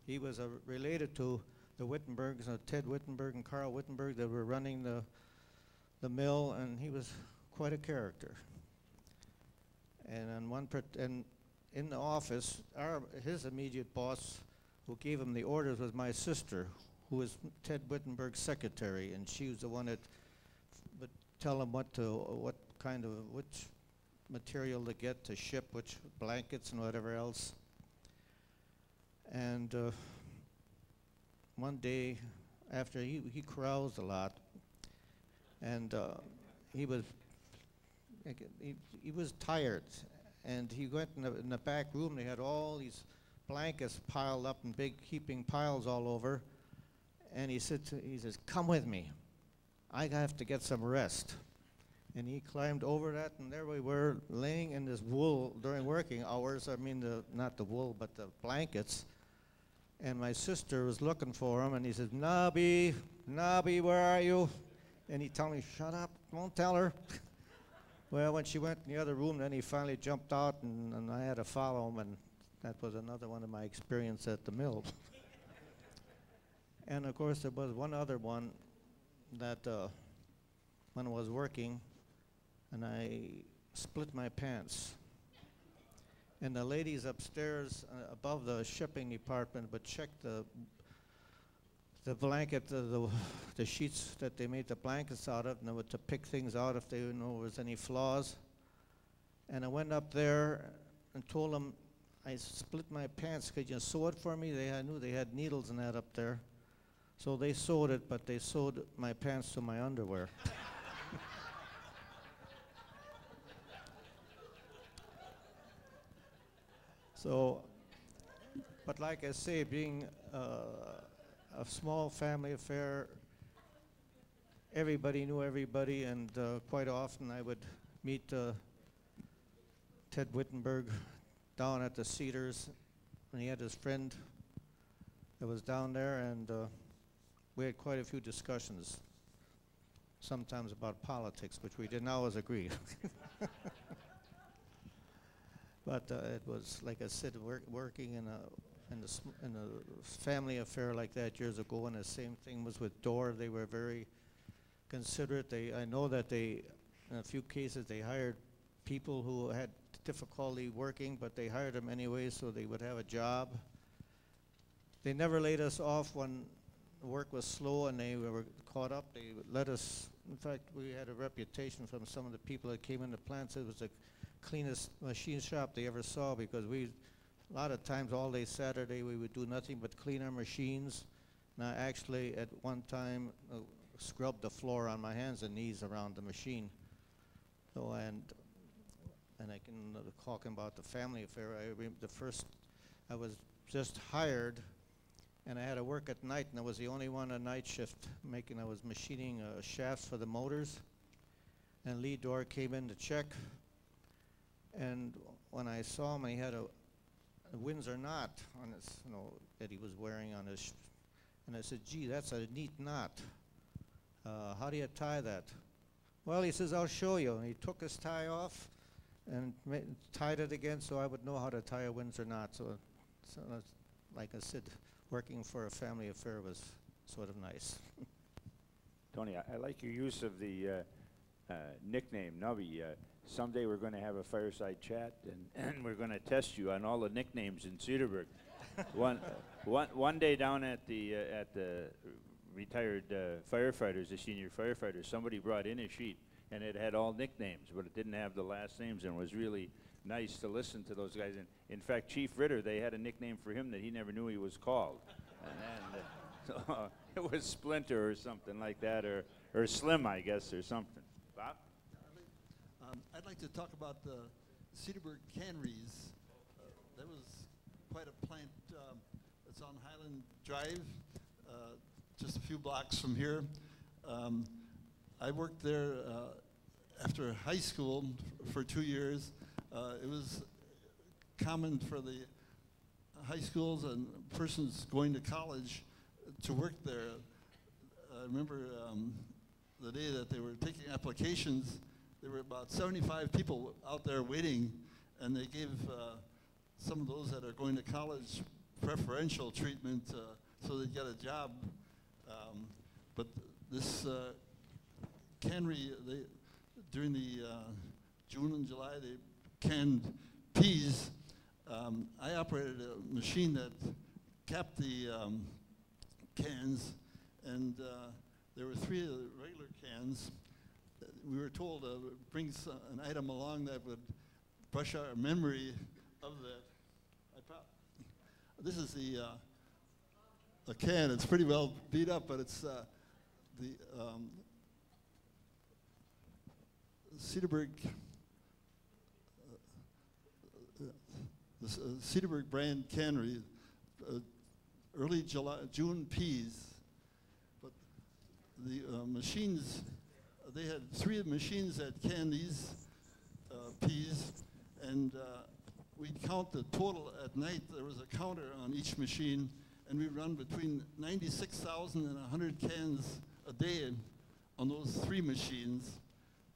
Speaker 6: He was related to the Wittenbergs, Ted Wittenberg and Carl Wittenberg, that were running the mill, and he was quite a character. And on in the office, his immediate boss, who gave him the orders, was my sister, who was Ted Wittenberg's secretary, and she was the one that would tell him which material to get to ship, which blankets and whatever else. And one day, after he caroused a lot, and he was tired, and he went in the back room. They had all these blankets piled up in big heaping piles all over, and he says, "Come with me. I have to get some rest." And he climbed over that, and there we were, laying in this wool during working hours. I mean, not the wool, but the blankets. And my sister was looking for him, and he said, "Nubby, Nubby, where are you?" And he told me, "Shut up, don't tell her." Well, when she went in the other room, then he finally jumped out, and I had to follow him, and that was another one of my experience at the mill. And of course, there was one other one that when I was working, and I split my pants. And the ladies upstairs above the shipping department would check the blanket, the sheets that they made the blankets out of, and they would to pick things out if they didn't know there was any flaws. And I went up there and told them, I split my pants. Could you sew it for me? I knew they had needles and that up there. So they sewed it, but they sewed my pants to my underwear. So, but like I say, being a small family affair, everybody knew everybody, and quite often I would meet Ted Wittenberg down at the Cedars, and he had his friend that was down there, and we had quite a few discussions, sometimes about politics, which we didn't always agree. But it was, like I said, working in a family affair like that years ago, and the same thing was with Dore. They were very considerate. I know that in a few cases, they hired people who had difficulty working, but they hired them anyway so they would have a job. They never laid us off when work was slow and they were caught up. They let us, in fact, we had a reputation from some of the people that came in the plants. It was the cleanest machine shop they ever saw, because a lot of times all day Saturday we would do nothing but clean our machines. And I actually at one time scrubbed the floor on my hands and knees around the machine. So and I can talking about the family affair. I was just hired, and I had to work at night, and I was the only one on night shift I was machining shafts for the motors. And Lee Dore came in to check. And when I saw him, he had a Windsor knot on his, that he was wearing on his, and I said, "Gee, that's a neat knot. How do you tie that?" "Well," he says, "I'll show you." And he took his tie off and tied it again, so I would know how to tie a Windsor knot. So that's, like I said, working for a family affair was sort of nice.
Speaker 2: Tony, I like your use of the nickname, Nubby. Someday we're going to have a fireside chat, and we're going to test you on all the nicknames in Cedarburg. One day down at the retired firefighters, the senior firefighters, somebody brought in a sheet, and it had all nicknames, but it didn't have the last names, and it was really nice to listen to those guys. And in fact, Chief Ritter, they had a nickname for him that he never knew he was called. And so it was Splinter or something like that, or Slim, I guess, or something. Bob?
Speaker 9: I'd like to talk about the Cedarburg canneries. That was quite a plant. It's on Highland Drive, just a few blocks from here. I worked there after high school for 2 years. It was common for the high schools and persons going to college to work there. I remember the day that they were taking applications, there were about 75 people out there waiting, and they gave some of those that are going to college preferential treatment so they'd get a job. But this cannery, during the June and July, they canned peas. I operated a machine that capped the cans, and there were 3 of the regular cans. We were told to bring an item along that would brush our memory of that. This is a can. It's pretty well beat up, but it's the Cedarburg Cedarburg brand cannery, early June peas. But the machines, they had 3 machines that canned these peas, and we'd count the total at night. There was a counter on each machine, and we run between 96,000 and 100 cans a day on those 3 machines.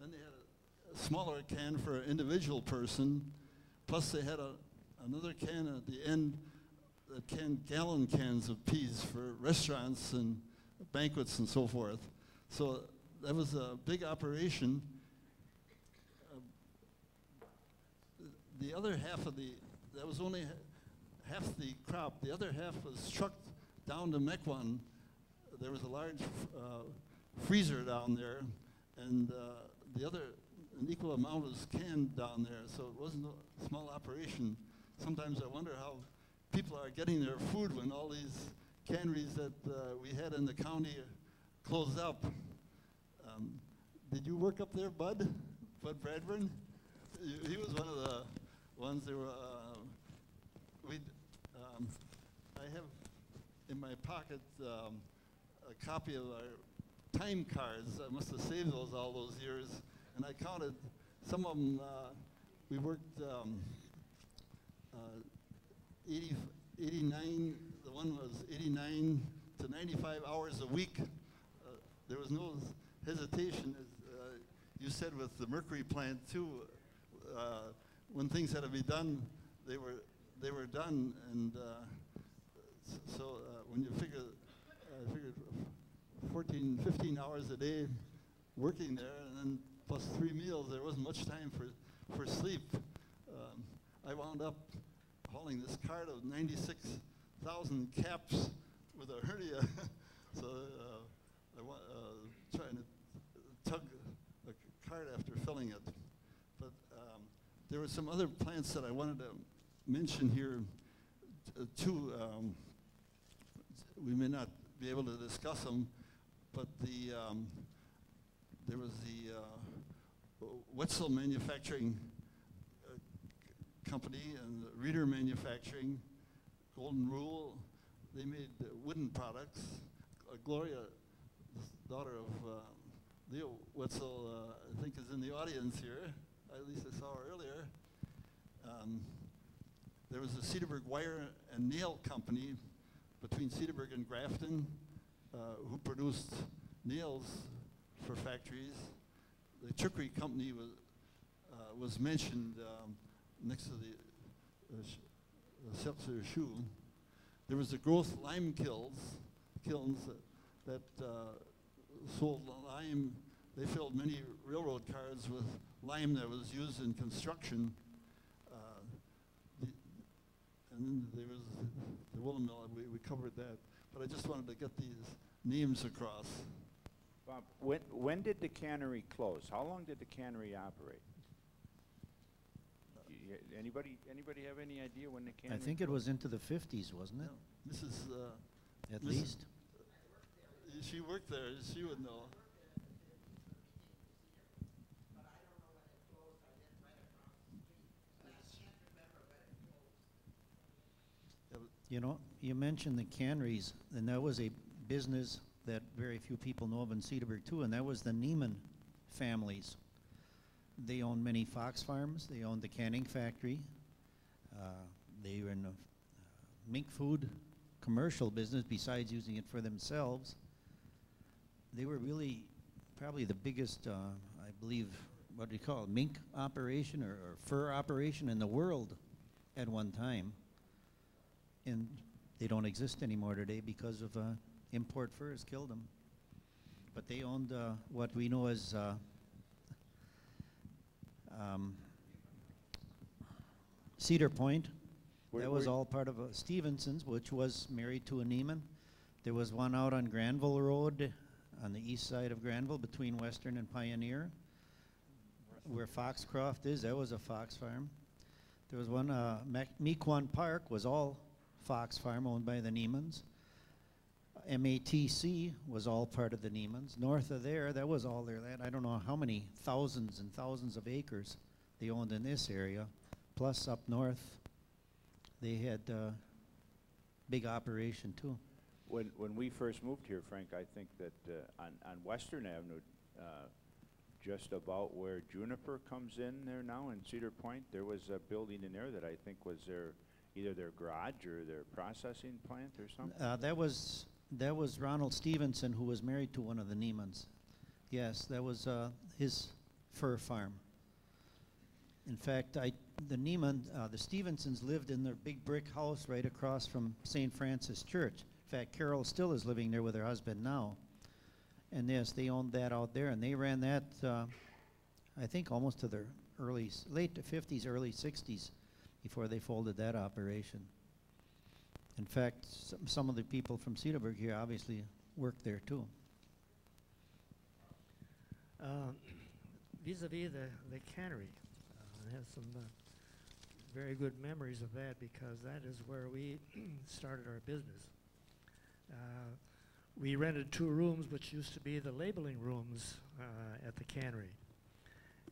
Speaker 9: Then they had a smaller can for an individual person, plus they had another can at the end that canned gallon cans of peas for restaurants and banquets and so forth. So that was a big operation. The other half of that was only half the crop. The other half was trucked down to Mequon. There was a large freezer down there, and an equal amount was canned down there, so it wasn't a small operation. Sometimes I wonder how people are getting their food when all these canneries that we had in the county closed up. Did you work up there, Bud Bradburn? He was one of the ones. There were, I have in my pocket a copy of our time cards. I must have saved those all those years, and I counted some of them. We worked 89, the one was 89 to 95 hours a week. There was no hesitation, as you said, with the mercury plant too. When things had to be done, they were done, and so when you figure, I figured 14, 15 hours a day working there, and then plus 3 meals, there wasn't much time for sleep. I wound up hauling this cart of 96,000 caps with a hernia, so trying to tug a cart after filling it. But there were some other plants that I wanted to mention here too. We may not be able to discuss them, but there was the Wetzel Manufacturing Company and Reader Manufacturing, Golden Rule. They made wooden products. Gloria, the daughter of Leo Wetzel, I think is in the audience here. At least I saw her earlier. There was the Cedarburg Wire and Nail Company between Cedarburg and Grafton, who produced nails for factories. The Chicory Company was mentioned next to the Seltzer Shoe. There was the Growth Lime kilns that sold lime. They filled many railroad cars with lime that was used in construction. And then there was the woolen mill, we covered that. But I just wanted to get these names across.
Speaker 2: Bob, when did the cannery close? How long did the cannery operate? Anybody have any idea when the cannery
Speaker 14: I think it was into the 50s, wasn't it?
Speaker 9: No. Mrs.
Speaker 14: At least.
Speaker 9: She worked there. She would know.
Speaker 14: You know, you mentioned the canneries, and that was a business that very few people know of in Cedarburg too, and that was the Neiman families. They owned many fox farms. They owned the canning factory. They were in the mink food commercial business besides using it for themselves. They were really probably the biggest, I believe, what do you call it, mink operation or fur operation in the world at one time. And they don't exist anymore today because of import furs killed them. But they owned what we know as Cedar Point. That was all part of Stevenson's, which was married to a Neiman. There was one out on Granville Road, on the east side of Granville, between Western and Pioneer, where Foxcroft is. That was a fox farm. There was one, Mequon Park was all fox farm, owned by the Neimans. MATC was all part of the Neimans. North of there, that was all their land. I don't know how many thousands and thousands of acres they owned in this area. Plus up north, they had big operation too.
Speaker 2: When we first moved here, Frank, I think that on Western Avenue, just about where Juniper comes in there now in Cedar Point, there was a building in there that I think was either their garage or their processing plant or something.
Speaker 14: That was Ronald Stevenson, who was married to one of the Neimans. Yes, that was his fur farm. In fact, the Stevensons lived in their big brick house right across from St. Francis Church. In fact, Carol still is living there with her husband now. And yes, they owned that out there, and they ran that, I think, almost to their late 50s, early 60s, before they folded that operation. In fact, some of the people from Cedarburg here obviously worked there too.
Speaker 10: Vis-a-vis the cannery, I have some very good memories of that because that is where we started our business. We rented 2 rooms, which used to be the labeling rooms at the cannery.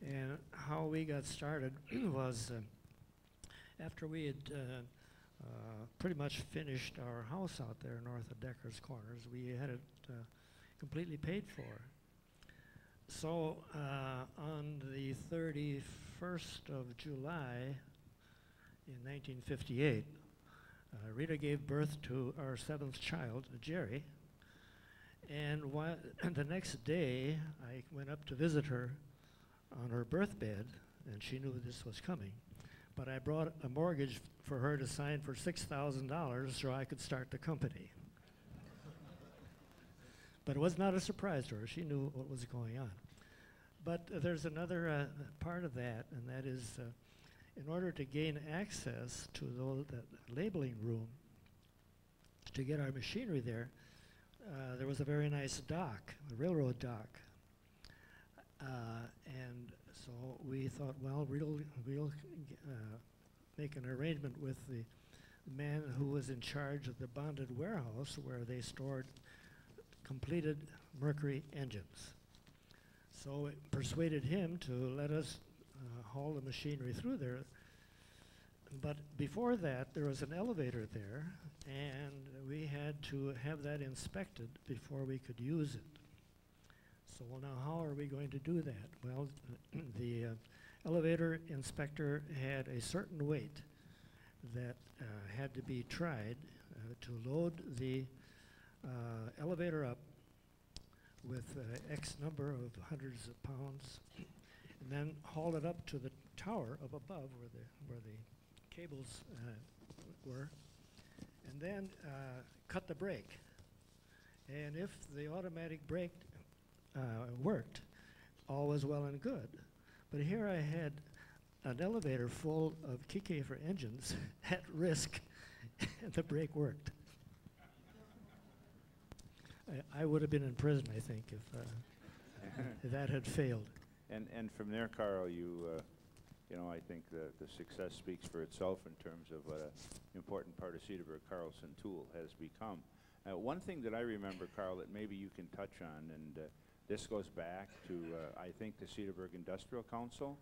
Speaker 10: And how we got started was after we had pretty much finished our house out there north of Decker's Corners, we had it completely paid for. So on the 31st of July in 1958, Rita gave birth to our 7th child, Jerry. And the next day, I went up to visit her on her birthbed, and she knew this was coming. But I brought a mortgage for her to sign for $6,000 so I could start the company. But it was not a surprise to her. She knew what was going on. But there's another part of that, and that is in order to gain access to that labeling room, to get our machinery there was a very nice dock, a railroad dock. And so we thought, well, we'll make an arrangement with the man who was in charge of the bonded warehouse where they stored completed Mercury engines. So it persuaded him to let us haul the machinery through there. But before that, there was an elevator there, and we had to have that inspected before we could use it. So, well, now how are we going to do that? Well, the elevator inspector had a certain weight that had to be tried to load the elevator up with X number of hundreds of pounds, and then haul it up to the tower up above where the cables were, and then cut the brake. And if the automatic brake worked, all was well and good. But here I had an elevator full of Kiekefer engines at risk, and the brake worked. I would have been in prison, I think, if that had failed.
Speaker 2: And from there, Carl, you know, I think the success speaks for itself in terms of what an important part of Cedarburg Carlson Tool has become. One thing that I remember, Carl, that maybe you can touch on, and this goes back to, I think, the Cedarburg Industrial Council,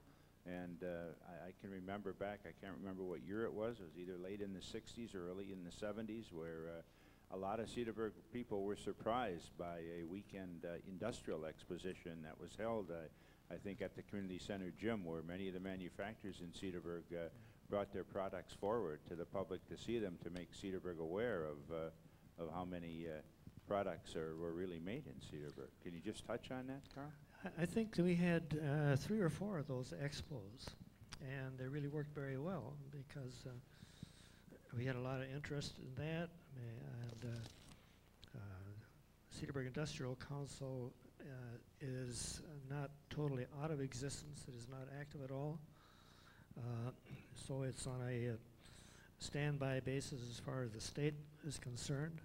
Speaker 2: And I can remember back, I can't remember what year it was either late in the 60s or early in the 70s, where a lot of Cedarburg people were surprised by a weekend industrial exposition that was held, I think, at the community center gym, where many of the manufacturers in Cedarburg brought their products forward to the public to see them, to make Cedarburg aware of how many products were really made in Cedarburg. Can you just touch on that, Carl?
Speaker 10: I think we had 3 or 4 of those expos, and they really worked very well because we had a lot of interest in that, and Cedarburg Industrial Council is not totally out of existence. It is not active at all. So it's on a standby basis as far as the state is concerned.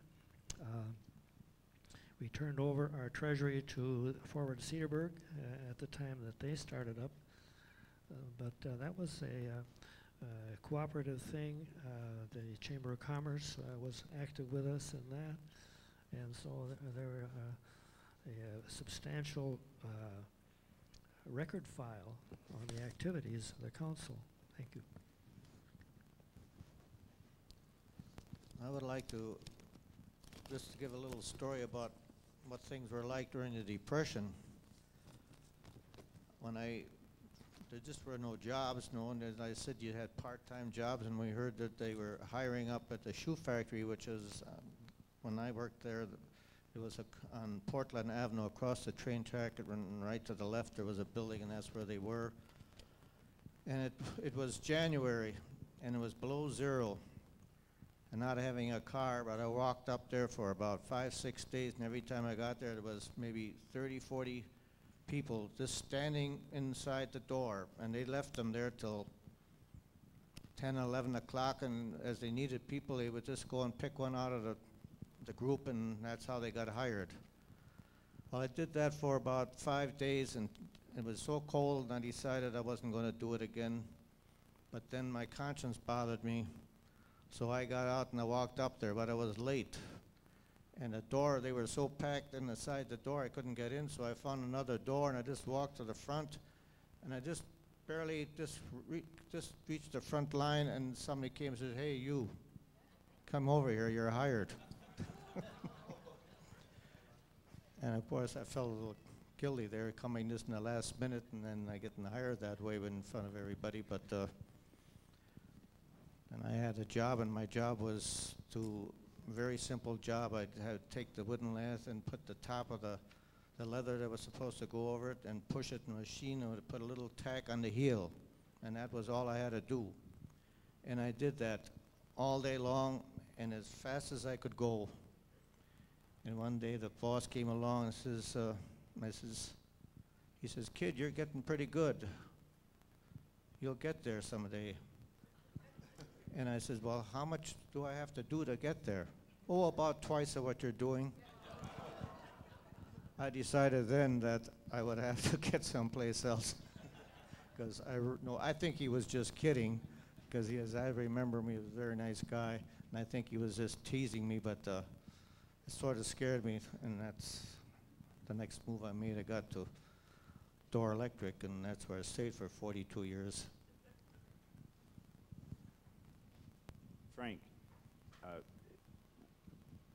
Speaker 10: We turned over our treasury to Forward Cedarburg at the time that they started up. But that was a cooperative thing. The Chamber of Commerce was active with us in that. And so there were a substantial record file on the activities of the council. Thank you.
Speaker 6: I would like to just give a little story about what things were like during the Depression. When there just were no jobs, and as I said, you had part-time jobs, and we heard that they were hiring up at the shoe factory, which is, when I worked there, it was on Portland Avenue across the train track, and right to the left there was a building, and that's where they were. And it was January, and it was below zero, and not having a car, but I walked up there for about 5-6 days, and every time I got there, there was maybe 30-40 people just standing inside the door, and they left them there till 10-11 o'clock, and as they needed people, they would just go and pick one out of the group, and that's how they got hired. Well, I did that for about 5 days, and it was so cold, and I decided I wasn't going to do it again. But then my conscience bothered me, so I got out and I walked up there, but I was late. And the door, they were so packed inside the door I couldn't get in, so I found another door, and I just walked to the front, and I just barely just reached the front line, and somebody came and said, "Hey, you, come over here, you're hired." And of course I felt a little guilty there, coming just in the last minute, and then I getting hired that way in front of everybody. But and I had a job, and my job was very simple job. I'd have to take the wooden lathe and put the top of the leather that was supposed to go over it and push it in the machine, and would put a little tack on the heel, and that was all I had to do. And I did that all day long and as fast as I could go. And one day the boss came along and says, he says, "Kid, you're getting pretty good. You'll get there someday." And I said, "Well, how much do I have to do to get there?" "Oh, about twice of what you're doing." I decided then that I would have to get someplace else. Because I think he was just kidding, because I remember him, he was a very nice guy, and I think he was just teasing me, but it sort of scared me, and that's the next move I made. I got to Door Electric, and that's where I stayed for 42 years.
Speaker 2: Frank,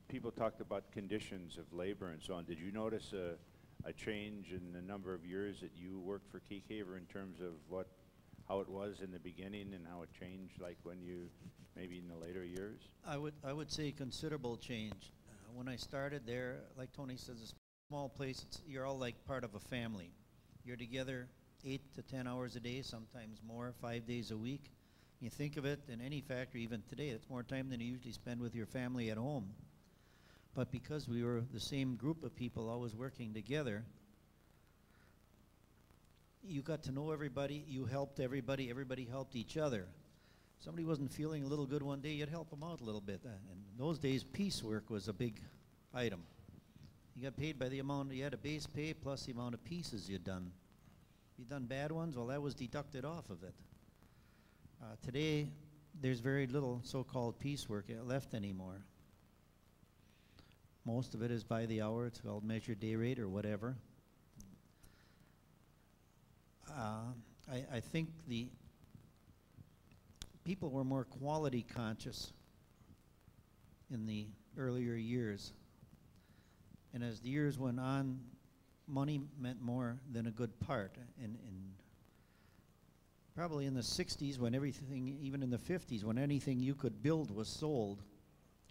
Speaker 2: people talked about conditions of labor and so on. Did you notice a change in the number of years that you worked for Keycaver in terms of how it was in the beginning and how it changed, like when you, maybe in the later years?
Speaker 14: I would say considerable change. When I started there, like Tony says, it's a small place. You're all like part of a family. You're together 8 to 10 hours a day, sometimes more, 5 days a week. You think of it, in any factory, even today, it's more time than you usually spend with your family at home. But because we were the same group of people always working together, you got to know everybody, you helped everybody, everybody helped each other. Somebody wasn't feeling a little good one day, you'd help them out a little bit. And in those days, piecework was a big item. You got paid by the amount, you had a base pay plus the amount of pieces you'd done. If you'd done bad ones, well, that was deducted off of it. Today, there's very little so-called piecework left anymore. Most of it is by the hour. It's called measured day rate or whatever. I think the people were more quality conscious in the earlier years. And as the years went on, money meant more than a good part. And probably in the 60s, when everything, even in the 50s, when anything you could build was sold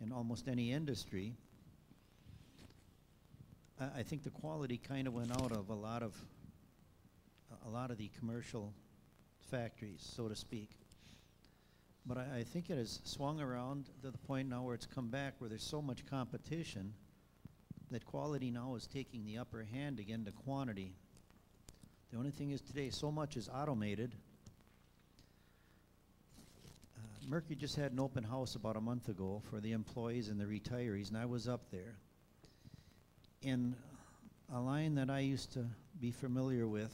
Speaker 14: in almost any industry, I think the quality kind of went out of a lot of the commercial factories, so to speak. But I think it has swung around to the point now where it's come back, where there's so much competition that quality now is taking the upper hand again to quantity. The only thing is today, so much is automated. Mercury just had an open house about a month ago for the employees and the retirees, and I was up there. In a line that I used to be familiar with,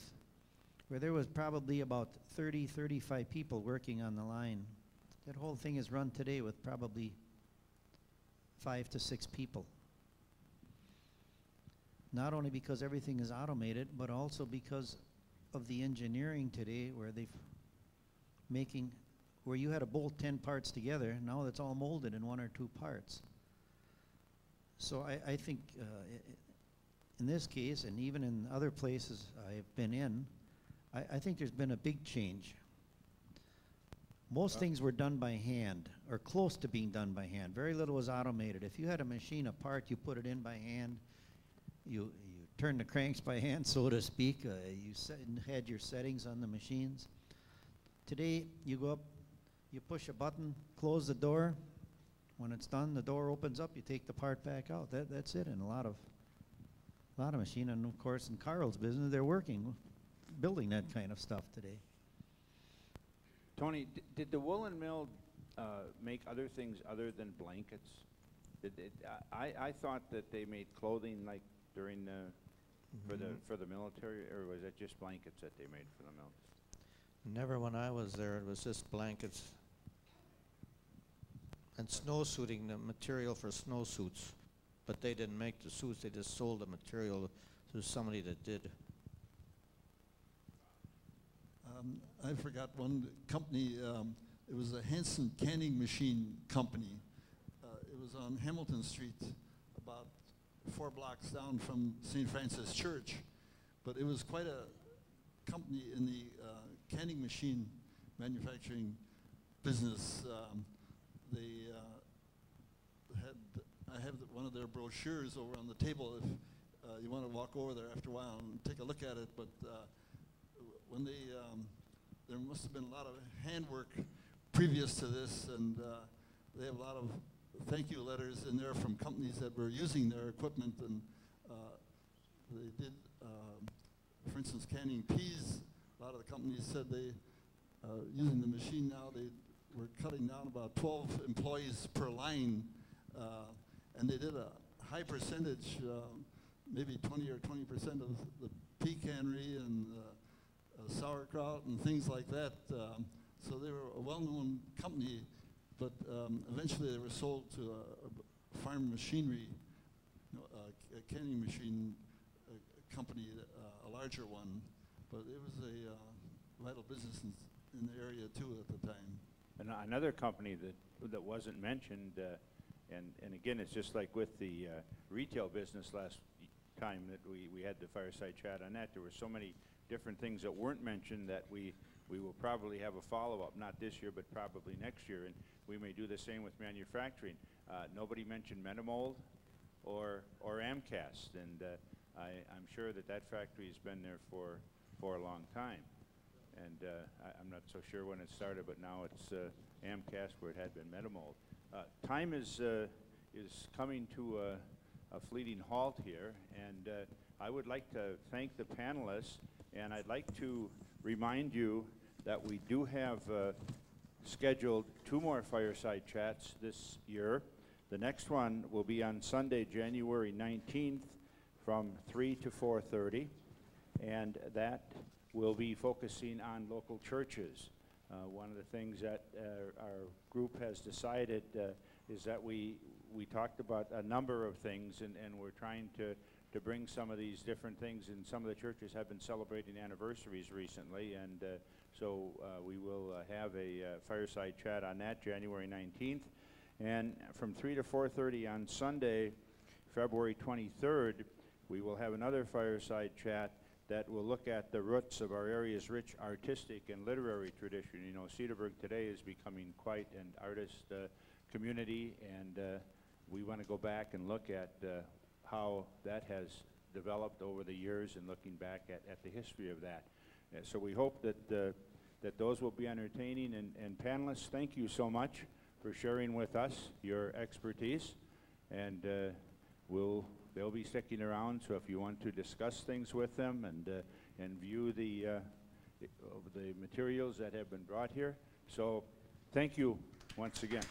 Speaker 14: where there was probably about 30, 35 people working on the line. That whole thing is run today with probably 5 to 6 people. Not only because everything is automated, but also because of the engineering today, where where you had to bolt 10 parts together, now that's all molded in 1 or 2 parts. So I think in this case, and even in other places I've been in, I think there's been a big change. Most things were done by hand, or close to being done by hand. Very little was automated. If you had a machine, a part, you put it in by hand. You turn the cranks by hand, so to speak. Had your settings on the machines. Today, you go up, you push a button, close the door. When it's done, the door opens up. You take the part back out. That's it. And a lot of machine, and of course, in Carl's business, they're building that kind of stuff today.
Speaker 2: Tony, did the woolen mill make other things other than blankets? I thought that they made clothing like during for the military, or was it just blankets that they made for the mill?
Speaker 6: Never when I was there. It was just blankets and snowsuiting, the material for snowsuits. But they didn't make the suits. They just sold the material to somebody that did.
Speaker 9: I forgot one company. It was a Hanson canning machine company. It was on Hamilton Street, about 4 blocks down from St. Francis Church. But it was quite a company in the canning machine manufacturing business. I have one of their brochures over on the table if you want to walk over there after a while and take a look at it. But when there must have been a lot of handwork previous to this, and they have a lot of thank you letters in there from companies that were using their equipment, and they did, for instance, canning peas. A lot of the companies said they, using the machine now, they were cutting down about 12 employees per line, and they did a high percentage, maybe 20 or 20% of the pea cannery and sauerkraut and things like that. So they were a well-known company, but eventually they were sold to a farm machinery, a canning machine company, a larger one. But it was a vital business in the area too at the time.
Speaker 2: And another company that wasn't mentioned, and again, it's just like with the retail business last time that we had the fireside chat on that. There were so many different things that weren't mentioned that we will probably have a follow-up, not this year, but probably next year, and we may do the same with manufacturing. Nobody mentioned Metamold or Amcast, and I'm sure that factory has been there for a long time. And I'm not so sure when it started, but now it's Amcast, where it had been Metamold. Time is coming to a fleeting halt here, and I would like to thank the panelists, and I'd like to remind you that we do have scheduled 2 more fireside chats this year. The next one will be on Sunday, January 19th from 3 to 4:30, and that will be focusing on local churches. One of the things that our group has decided is that we talked about a number of things, and we're trying to to bring some of these different things, and some of the churches have been celebrating anniversaries recently, and so we will have a fireside chat on that January 19th. And from 3 to 4:30 on Sunday, February 23rd, we will have another fireside chat that will look at the roots of our area's rich artistic and literary tradition. You know, Cedarburg today is becoming quite an artist community, and we want to go back and look at how that has developed over the years, and looking back at the history of that. So we hope that that those will be entertaining. And panelists, thank you so much for sharing with us your expertise, and they'll be sticking around, so if you want to discuss things with them and view the materials that have been brought here. So thank you once again.